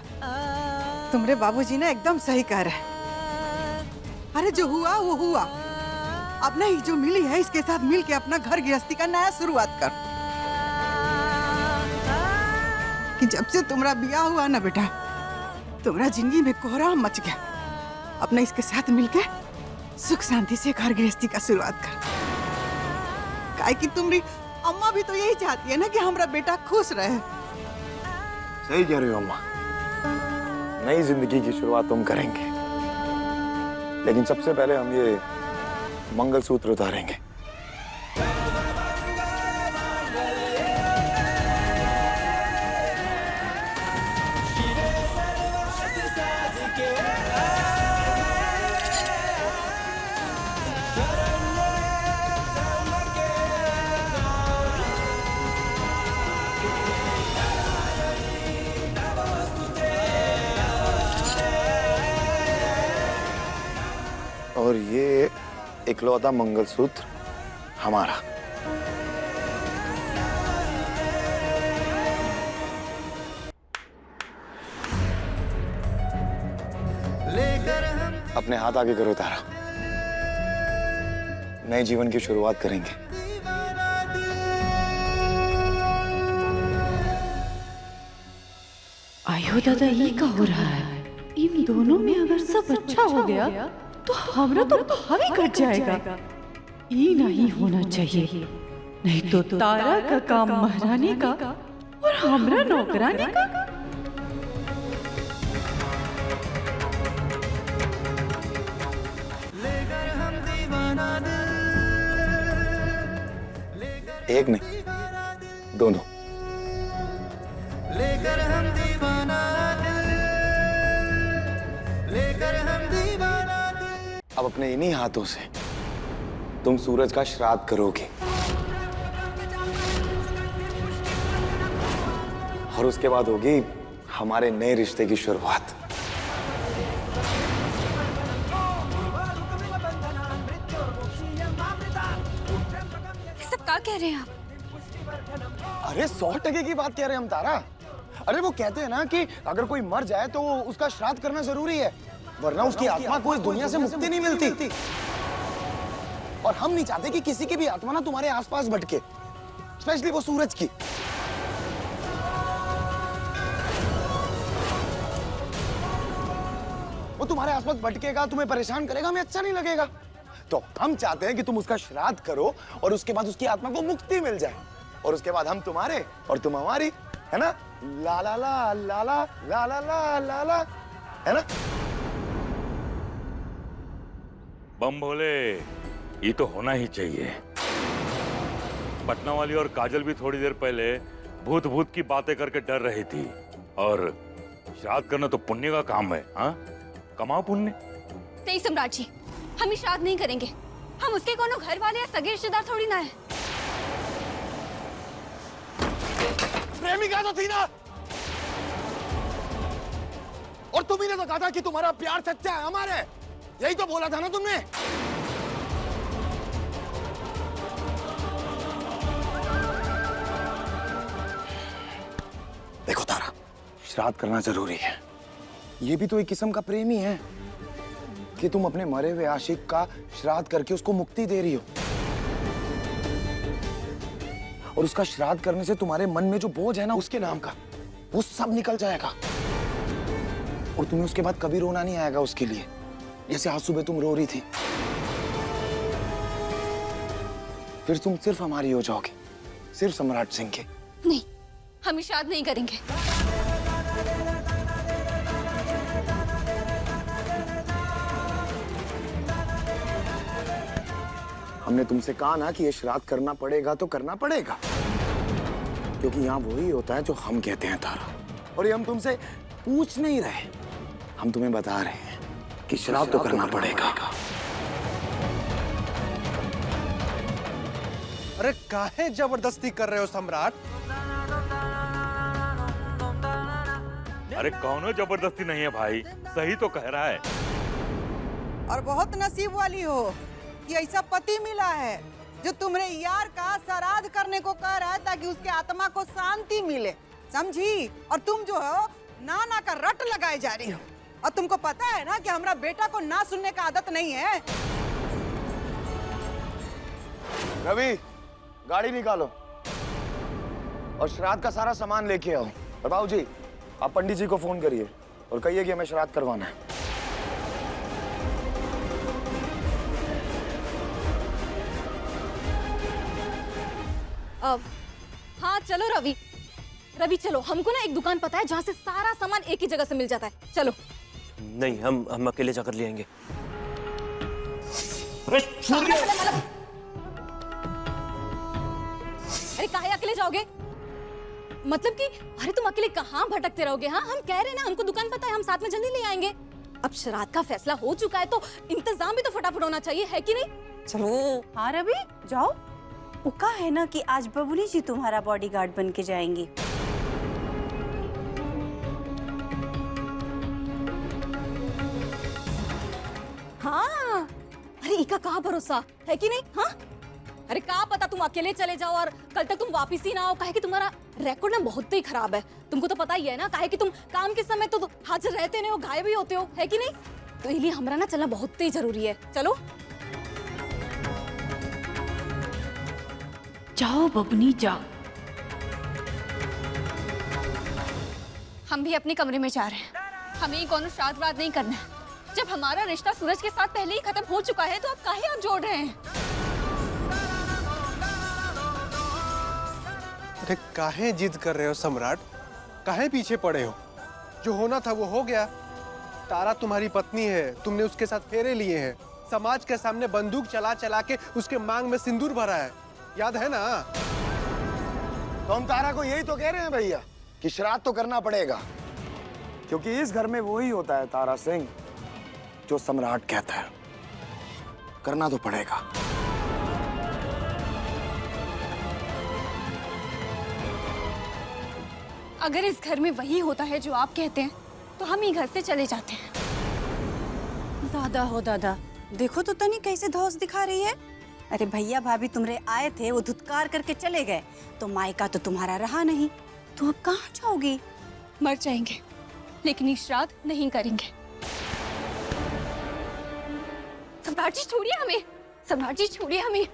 तुम्हारे बाबूजी ने एकदम सही कह रहे हैं। अरे जो हुआ वो हुआ, अब नहीं जो मिली है इसके साथ मिल के अपना घर गृहस्थी का नया शुरुआत कर। कि जब से तुम्हारा ब्याह हुआ ना बेटा, तुम्हारा जिंदगी में कोहराम मच गया। अपना इसके साथ मिलके सुख शांति से घर गृहस्थी का शुरुआत कर। काहे कि तुम्हारी अम्मा भी तो यही चाहती है ना कि हमारा बेटा खुश रहे। सही कह रही हो अम्मा, नई जिंदगी की शुरुआत तुम करेंगे, लेकिन सबसे पहले हम ये मंगलसूत्र उतारेंगे। और ये इकलौता मंगलसूत्र हमारा। अपने हाथ आगे करो तारा, नए जीवन की शुरुआत करेंगे। आयो दादा, ये क्या हो रहा है? इन दोनों में अगर सब अच्छा हो गया तो हमरा तो भावी कट जाएगा। ये नहीं होना चाहिए, नहीं तो तारा का काम महारानी का और हमरा नौकरानी का। एक नहीं, दोनों। लेकर हम दीवाना दिल, लेकर हम दीवाना दिल। अब अपने इन्हीं हाथों से तुम सूरज का श्राद्ध करोगे और उसके बाद होगी हमारे नए रिश्ते की शुरुआत। सब क्या कह रहे हैं आप? अरे 100% की बात कह रहे हैं हम तारा। अरे वो कहते हैं ना कि अगर कोई मर जाए तो उसका श्राद्ध करना जरूरी है, वरना उसकी आत्मा को इस दुनिया से मुक्ति नहीं मिलती। और हम नहीं चाहते कि किसी की भी आत्मा ना तुम्हारे आसपास भटके, स्पेशली वो सूरज की। वो तुम्हारे आसपास भटकेगा, तुम्हें परेशान करेगा, हमें अच्छा नहीं लगेगा। तो हम चाहते हैं कि तुम उसका श्राद्ध करो और उसके बाद उसकी आत्मा को मुक्ति मिल जाए, और उसके बाद हम तुम्हारे और तुम हमारी, है ना? ला ला ला ला ला ला ला ला ला ला, है ना? बम भोले, ये तो होना ही चाहिए। पटना वाली और काजल भी थोड़ी देर पहले भूत भूत की बातें करके डर रही थी, और श्राद्ध करना तो पुण्य का काम है। हाँ, कमाओ पुण्य। नहीं सम्राट जी, हम ही श्राद्ध नहीं करेंगे। हम उसके कोनो घर वाले या सगे रिश्तेदार थोड़ी ना है। प्रेमिका तो थी ना, और तुम ही ने तो कहा था कि तुम्हारा प्यार सच्चा है हमारे। यही तो बोला था ना तुमने। श्राद्ध करना जरूरी है। ये भी तो एक किस्म का प्रेम ही है कि तुम अपने मरे हुए आशिक का श्राद्ध करके उसको मुक्ति दे रही हो, और उसका श्राद्ध करने से तुम्हारे मन में जो बोझ है ना उसके नाम का, वो सब निकल जाएगा, और तुम्हें उसके बाद कभी रोना नहीं आएगा उसके लिए, जैसे आज सुबह तुम रो रही थी। फिर तुम सिर्फ हमारी हो जाओगे, सिर्फ सम्राट सिंह के। नहीं, हम श्राद्ध नहीं करेंगे। हमने तुमसे कहा ना कि ये श्राद्ध करना पड़ेगा तो करना पड़ेगा, क्योंकि यहाँ वही होता है जो हम कहते हैं तारा। और ये हम तुमसे पूछ नहीं रहे, हम तुम्हें बता रहे हैं कि श्राद्ध तो करना पड़ेगा। अरे काहे जबरदस्ती कर रहे हो सम्राट? अरे कौनो जबरदस्ती नहीं है भाई, सही तो कह रहा है। और बहुत नसीब वाली हो कि ऐसा पति मिला है जो तुम्हारे यार का श्राद्ध करने को कह रहा है ताकि उसके आत्मा को शांति मिले, समझी? और तुम जो हो ना का रट लगाए जा रही हो, और तुमको पता है ना कि हमारा बेटा को ना सुनने का आदत नहीं है। रवि, गाड़ी निकालो और श्राद्ध का सारा सामान लेके आओ। और बाबूजी, आप पंडित जी को फोन करिए और कहिए कि हमें श्राद्ध करवाना है। हाँ चलो रवि, रवि चलो, हमको ना एक दुकान पता है जहाँ से सारा सामान एक ही जगह से मिल जाता है, चलो। नहीं, हम अकेले जाकर ले आएंगे। अरे काहे अकेले जाओगे? मतलब कि अरे तुम अकेले कहाँ भटकते रहोगे? हाँ, हम कह रहे हैं ना, हमको दुकान पता है, हम साथ में जल्दी ले आएंगे। अब श्राद्ध का फैसला हो चुका है तो इंतजाम भी तो फटाफट होना चाहिए, है कि नहीं? चलो। हाँ रवि, जाओ। उका है ना कि आज बबुली जी तुम्हारा बॉडीगार्ड बन के जाएंगी। हाँ, अरे इका कहाँ भरोसा है कि नहीं? हाँ, अरे कहाँ पता तुम अकेले चले जाओ और कल तक तुम वापिस ही ना आओ। काहे कि तुम्हारा रिकॉर्ड ना बहुत ही खराब है, तुमको तो पता ही है ना। काहे कि तुम काम के समय तो हाजिर रहते नहीं हो, गायब ही होते हो, है कि नहीं? तो इसलिए हमारा ना चलना बहुत ही जरूरी है। चलो जाओ बबनी जाओ। हम भी अपने कमरे में जा रहे हैं, हमें कौन श्राद्ध वाद नहीं करना है। जब हमारा रिश्ता सूरज के साथ पहले ही खत्म हो चुका है तो अब काहे आप जोड़ रहे हैं? अरे काहे जिद कर रहे हो सम्राट? काहे पीछे पड़े हो? जो होना था वो हो गया। तारा तुम्हारी पत्नी है, तुमने उसके साथ फेरे लिए हैं, समाज के सामने बंदूक चला चला के उसके मांग में सिंदूर भरा है, याद है ना? तो हम तारा को यही तो कह रहे हैं भैया कि श्राद्ध तो करना पड़ेगा, क्योंकि इस घर में वही होता है तारा सिंह जो सम्राट कहता है। करना तो पड़ेगा। अगर इस घर में वही होता है जो आप कहते हैं तो हम ही घर से चले जाते हैं। दादा हो दादा, देखो तो तनी कैसे धौस दिखा रही है। अरे भैया भाभी तुमरे आए थे, वो धुतकार करके चले गए, तो मायका तो तुम्हारा रहा नहीं, तो अब कहाँ जाओगी? मर जाएंगे लेकिन ये श्राद्ध नहीं करेंगे। सम्राट जी छोड़िए हमें, सम्राट जी छोड़िए हमें।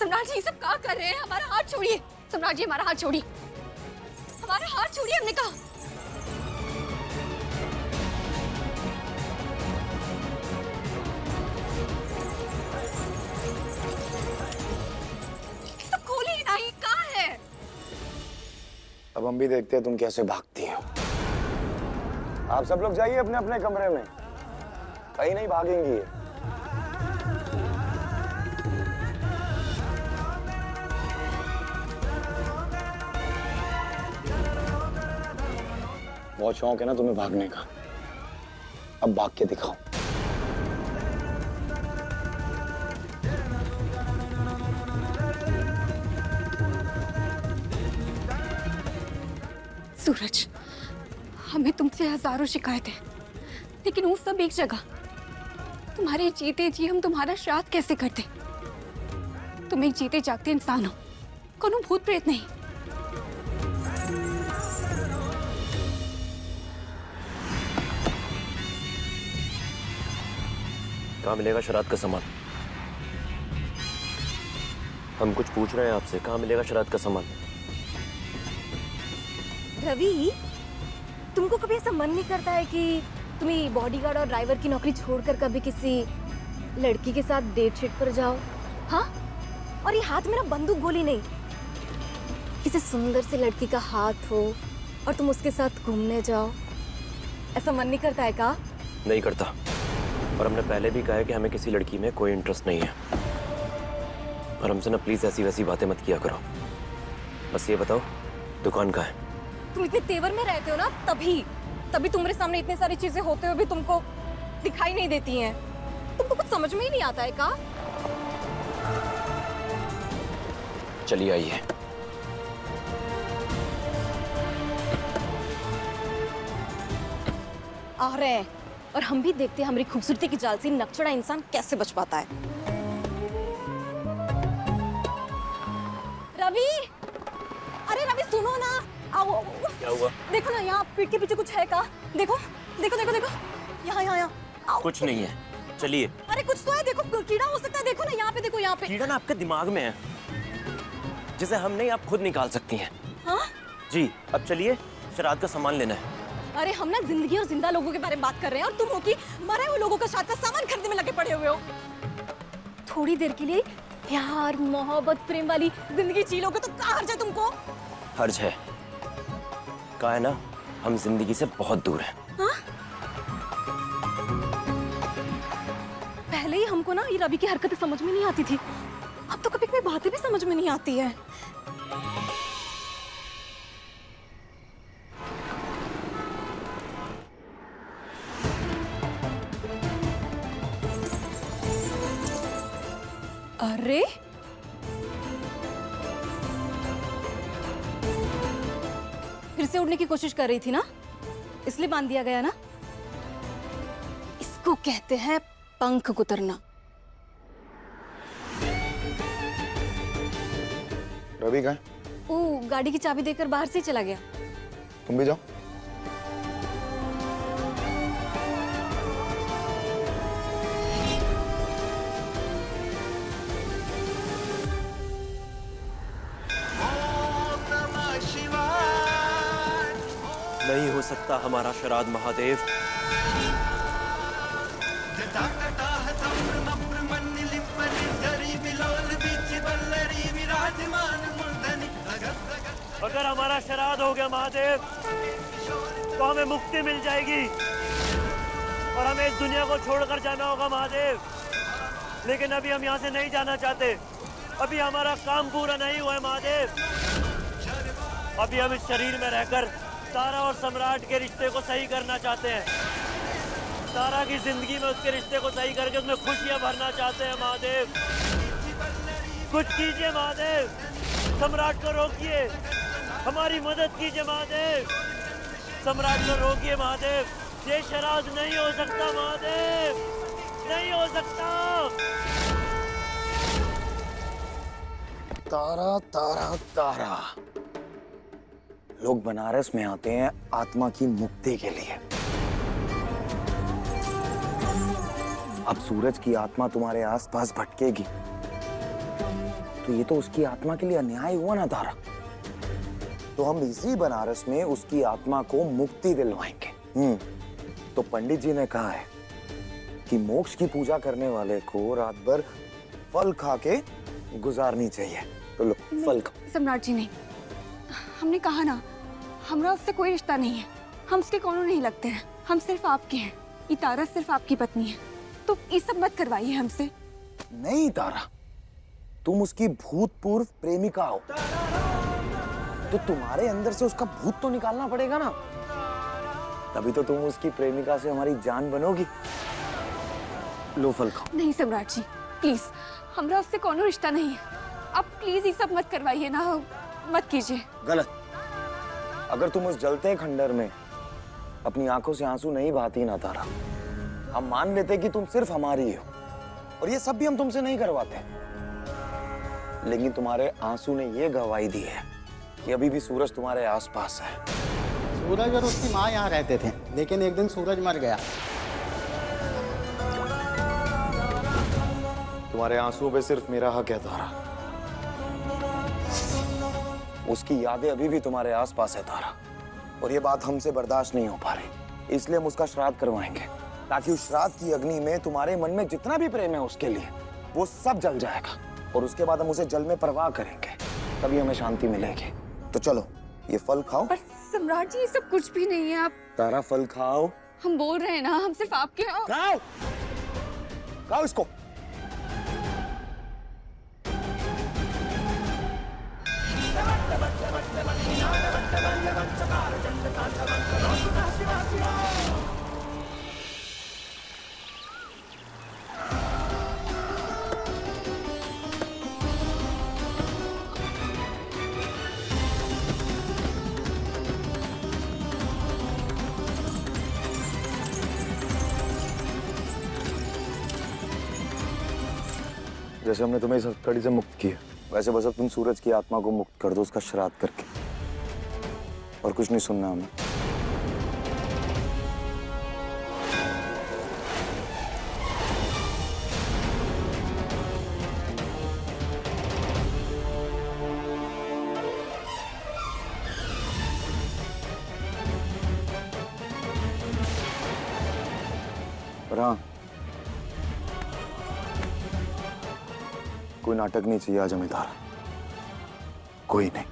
सम्राट जी सब क्या कर रहे हैं? हमारा हाथ छोड़िए सम्राट जी, हमारा हाथ छोड़िए, हमारा हाथ छोड़िए, हमने कहा। सब खोली ही नहीं, कहाँ है? अब हम भी देखते हैं तुम कैसे भागती हो। आप सब लोग जाइए अपने अपने कमरे में, कहीं नहीं भागेंगी ये। बहुत शौक है ना तुम्हें भागने का, अब भाग के दिखाओ। सूरज, हमें तुमसे हजारों शिकायतें, लेकिन वो सब एक जगह। तुम्हारे जीते जी हम तुम्हारा श्राद्ध कैसे करते? तुम एक जीते जागते इंसान हो, कोनो भूत प्रेत नहीं। कहाँ मिलेगा श्राद्ध का सामान? हम कुछ पूछ रहे हैं आपसे, कहाँ मिलेगा श्राद्ध का सामान? रवि, तुमको कभी ऐसा मन नहीं करता है कि तुम्हें बॉडीगार्ड और ड्राइवर की नौकरी छोड़कर कभी किसी लड़की के साथ डेट शीट पर जाओ? हाँ, और ये हाथ में ना बंदूक गोली नहीं, किसी सुंदर से लड़की का हाथ हो और तुम उसके साथ घूमने जाओ। ऐसा मन नहीं करता है का? नहीं करता, और हमने पहले भी कहा है कि हमें किसी लड़की में कोई इंटरेस्ट नहीं है। और हमसे ना प्लीज ऐसी वैसी बातें मत किया करो। बस ये बताओ दुकान कहाँ है? तुम इतने तेवर में रहते हो ना, तभी तुम्हारे सामने इतनी सारी चीजें होते हुए भी तुमको दिखाई नहीं देती हैं। तुमको कुछ समझ में ही नहीं आता है का? चलिए आइए। आ रहे हैं और हम भी देखते हैं हमारी खूबसूरती की जाल से नकचड़ा इंसान कैसे बच पाता है। रवि, अरे रवि सुनो ना, आओ। क्या हुआ? देखो ना यहाँ पीठ के पीछे कुछ है का? देखो देखो देखो देखो, यहाँ आओ। कुछ नहीं है, चलिए। अरे कुछ तो है, देखो कीड़ा हो सकता है। देखो ना यहाँ पे, देखो यहाँ पे। कीड़ा ना आपके दिमाग में है, जिसे हम नहीं आप खुद निकाल सकती हैं। हाँ? जी, अब चलिए श्राद्ध का सामान लेना है। अरे हम ना जिंदगी और जिंदा लोगों के बारे में बात कर रहे हैं और तुम हो कि मरे हुए लोगों का श्राद्ध का सामान खरीदने में लगे पड़े हुए हो। थोड़ी देर के लिए प्यार मोहब्बत प्रेम वाली जिंदगी जी लोगे तो क्या हर्ज है तुमको? हर्ज है, कहा है ना, हम जिंदगी से बहुत दूर हैं। हाँ? पहले ही हमको ना ये रवि की हरकतें समझ में नहीं आती थी, अब तो कभी कभी बातें भी समझ में नहीं आती है। अरे फिर से उड़ने की कोशिश कर रही थी ना, इसलिए बांध दिया गया ना। इसको कहते हैं पंख कुतरना। रवि कहाँ है? वो गाड़ी की चाबी देकर बाहर से ही चला गया। तुम भी जाओ। नहीं हो सकता हमारा श्राद्ध महादेव। अगर हमारा श्राद्ध हो गया महादेव तो हमें मुक्ति मिल जाएगी और हमें इस दुनिया को छोड़कर जाना होगा महादेव। लेकिन अभी हम यहाँ से नहीं जाना चाहते, अभी हमारा काम पूरा नहीं हुआ है महादेव। अभी हम इस शरीर में रहकर तारा और सम्राट के रिश्ते को सही करना चाहते हैं। तारा की जिंदगी में उसके रिश्ते को सही करके उसमें खुशियां भरना चाहते हैं महादेव। कुछ कीजिए महादेव, सम्राट को रोकिए, हमारी मदद कीजिए महादेव। सम्राट को रोकिए महादेव, ये श्राद्ध नहीं हो सकता महादेव, नहीं हो सकता। तारा तारा तारा, लोग बनारस में आते हैं आत्मा की मुक्ति के लिए। अब सूरज की आत्मा तुम्हारे आसपास भटकेगी तो ये तो उसकी आत्मा के लिए अन्याय हुआ ना तारा। तो हम इसी बनारस में उसकी आत्मा को मुक्ति दिलवाएंगे। तो पंडित जी ने कहा है कि मोक्ष की पूजा करने वाले को रात भर फल खा के गुजारनी चाहिए। तो लो फल खाओ। सम्राट जी नहीं, हमने कहा ना, हमरा उससे कोई रिश्ता नहीं है, हम उसके कौनों नहीं लगते हैं, हम सिर्फ आपके हैं। ये तारा सिर्फ आपकी पत्नी है, तो ये सब मत करवाइए हमसे। नहीं तारा, तुम उसकी भूतपूर्व प्रेमिका हो, तो तुम्हारे अंदर से उसका भूत तो निकालना पड़ेगा ना, तभी तो तुम उसकी प्रेमिका से हमारी जान बनोगी। लो फल खाओ। नहीं सम्राट जी प्लीज, हमरा उससे कौनों रिश्ता नहीं है, आप प्लीज ये सब मत करवाइए ना, मत कीजिए। गलत। अगर तुम उस जलते खंडर में अपनी आंखों से आंसू नहीं बहाती ना तारा, हम मान लेते कि तुम सिर्फ हमारी ही हो, और ये सब भी हम तुमसे नहीं करवाते, लेकिन तुम्हारे आंसू ने ये गवाही दी है कि अभी भी सूरज तुम्हारे आसपास है। सूरज और उसकी माँ यहाँ रहते थे, लेकिन एक दिन सूरज मर गया। तुम्हारे आंसुओं पे सिर्फ मेरा हक है तारा। उसकी यादें अभी भी तुम्हारे आसपास है तारा, और ये बात हमसे बर्दाश्त नहीं हो पा रही, इसलिए हम उसका श्राद्ध करवाएंगे, ताकि उस श्राद्ध की अग्नि में तुम्हारे मन में जितना भी प्रेम है उसके लिए वो सब जल जाएगा, और उसके बाद हम उसे जल में प्रवाह करेंगे, तभी हमें शांति मिलेगी। तो चलो ये फल खाओ। पर सम्राट जी ये सब कुछ भी नहीं है। आप तारा फल खाओ। हम बोल रहे हैं ना, हम सिर्फ आपके खाओ खाओ इसको। जैसे हमने तुम्हें इस हथकड़ी से मुक्त किया, वैसे बस अब तुम सूरज की आत्मा को मुक्त कर दो उसका श्राद्ध करके, और कुछ नहीं सुनना हमें। हाँ, कोई नाटक नहीं चाहिए आज हमें तारा, कोई नहीं।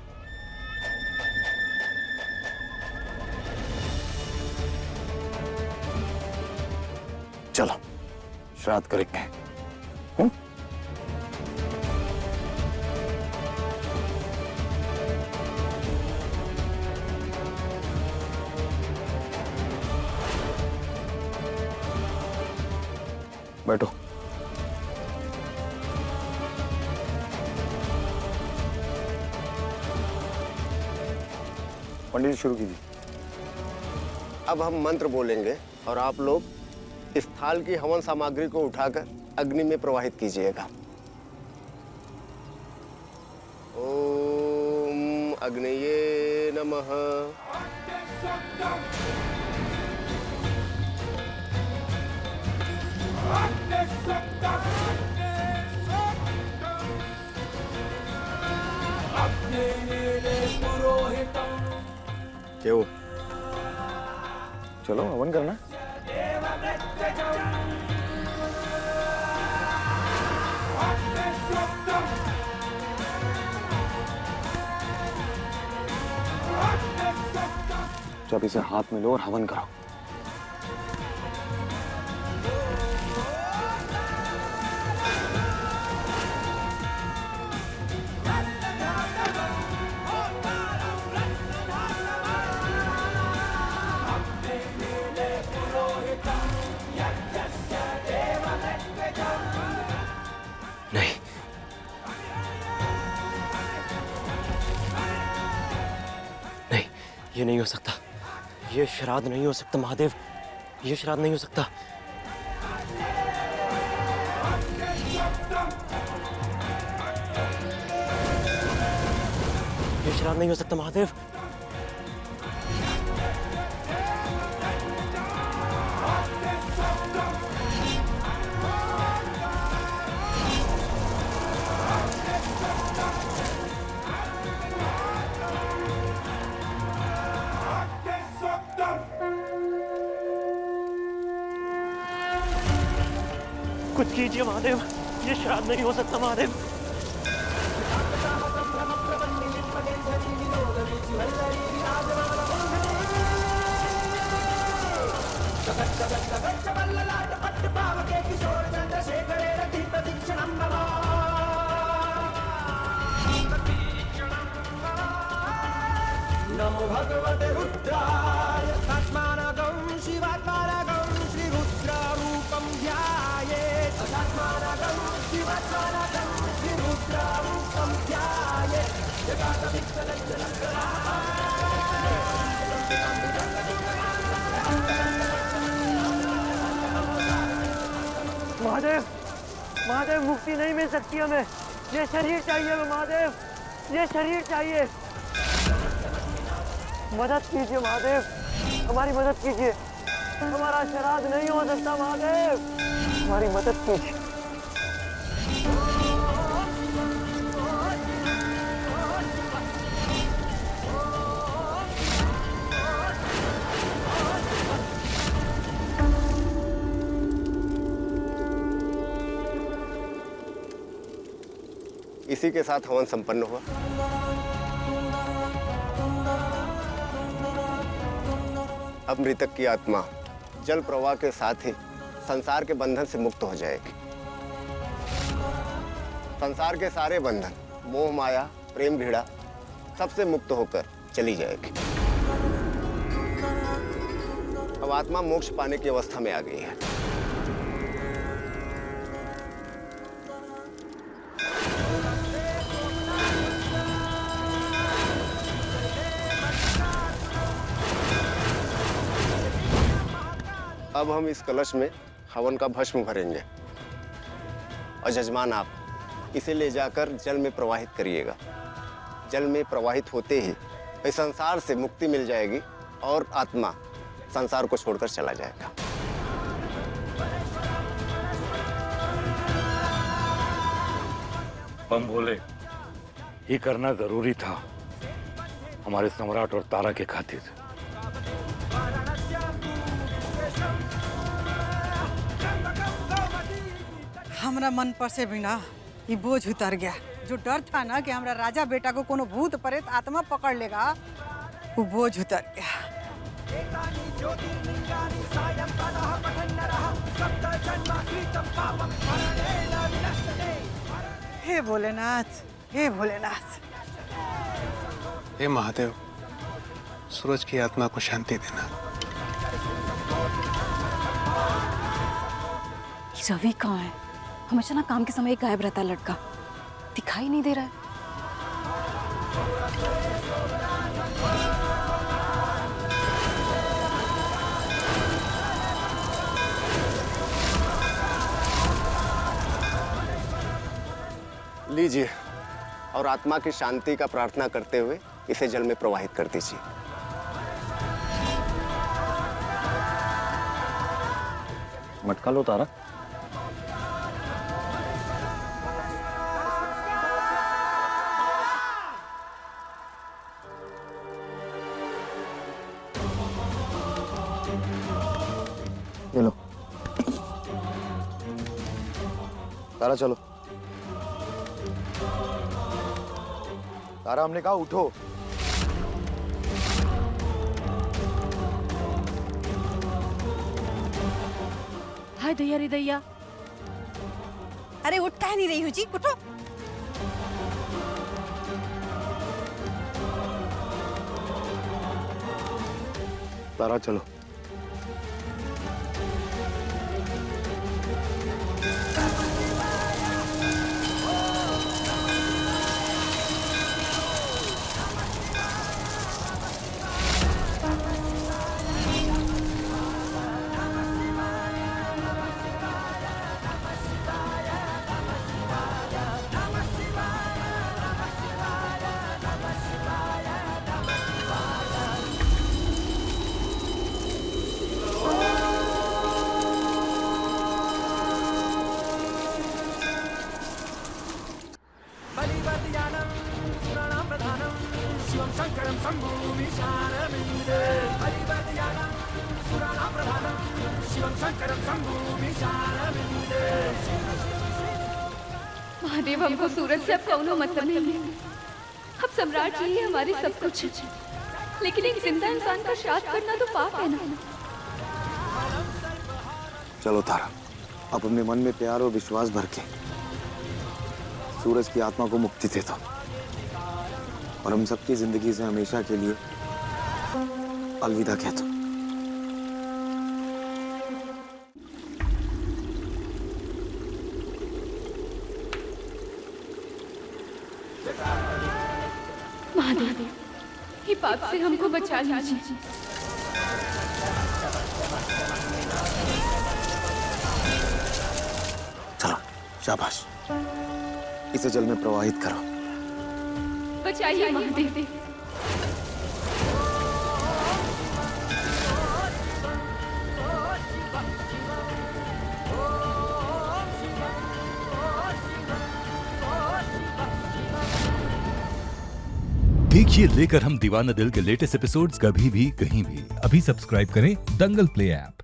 चलो श्राद्ध करेंगे। बैठो। पंडित जी शुरू कीजिए। अब हम मंत्र बोलेंगे और आप लोग इस थाल की हवन सामग्री को उठाकर अग्नि में प्रवाहित कीजिएगा। ओम अग्निये नमः। क्यों? चलो हवन करना। जब इसे हाथ में लो और हवन करो। नहीं, नहीं, ये नहीं हो सकता। ये श्राद्ध नहीं हो सकता महादेव, ये श्राद्ध नहीं हो सकता। ये श्राद्ध नहीं हो सकता महादेव। कुछ कीजिए महादेव, ये श्राद्ध नहीं हो सकता महादेव। नमो भगवते रुद्राय तस्मानगं शिवात्मानगं श्रीरुद्रारूपं ध्यायेत् तस्मानगं शिवात्मानगं महादेव, महादेव मुक्ति नहीं मिल सकती हमें, ये शरीर चाहिए हमें महादेव, ये शरीर चाहिए। मदद कीजिए महादेव, हमारी मदद कीजिए, हमारा श्राद्ध नहीं हो सकता महादेव, हमारी मदद कीजिए। इसी के साथ हवन संपन्न हुआ। अब मृतक की आत्मा जल प्रवाह के साथ ही संसार के बंधन से मुक्त हो जाएगी। संसार के सारे बंधन, मोह माया, प्रेम घृणा, सबसे मुक्त होकर चली जाएगी। अब आत्मा मोक्ष पाने की अवस्था में आ गई है। अब हम इस कलश में हवन का भस्म भरेंगे और जजमान आप इसे ले जाकर जल में प्रवाहित करिएगा। जल में प्रवाहित होते ही इस संसार से मुक्ति मिल जाएगी और आत्मा संसार को छोड़कर चला जाएगा। बम भोले, ये करना जरूरी था हमारे सम्राट और तारा के खातिर। हमरा मन पर से भी ना ये बोझ उतर गया। जो डर था ना कि हमरा राजा बेटा को कोनो भूत प्रेत आत्मा पकड़ लेगा, वो बोझ उतर गया। हे भोलेनाथ, हे भोलेनाथ। हे महादेव, सूरज की आत्मा को शांति देना। रवि कहाँ है? हमेशा ना काम के समय गायब रहता है लड़का, दिखाई नहीं दे रहा है। लीजिए और आत्मा की शांति का प्रार्थना करते हुए इसे जल में प्रवाहित कर दीजिए। मटका लो तारा। ये लो तारा, चलो तारा, हमने कहा उठो। हाय दैया रे दैया। अरे उठ काहे नहीं रही हो जी, उठो। तारा चलो। बलिवर्धयानं सुराणां प्रधानं शिवं शङ्करं शम्भुमीशानमीडे। बलिवर्धयानं सुराणां प्रधानं शिवं शङ्करं शम्भुमीशानमीडे। महादेव, हमको सूरज से अब कौनो मतलब नहीं है। अब सम्राट ही है हमारी सब कुछ, लेकिन एक जिंदा इंसान का श्राद्ध करना तो पाप है ना। चलो तारा, अब अपने मन में प्यार और विश्वास भर के सूरज की आत्मा को मुक्ति दे दो और हम सबकी जिंदगी से हमेशा के लिए अलविदा कह दो। महादेव, ये पाप से हमको बचा लीजिए। शाबाश, इसे जल में प्रवाहित करो। बचाइए महादेव। देखिए लेकर हम दीवाना दिल के लेटेस्ट एपिसोड्स कभी भी कहीं भी। अभी सब्सक्राइब करें दंगल प्ले ऐप।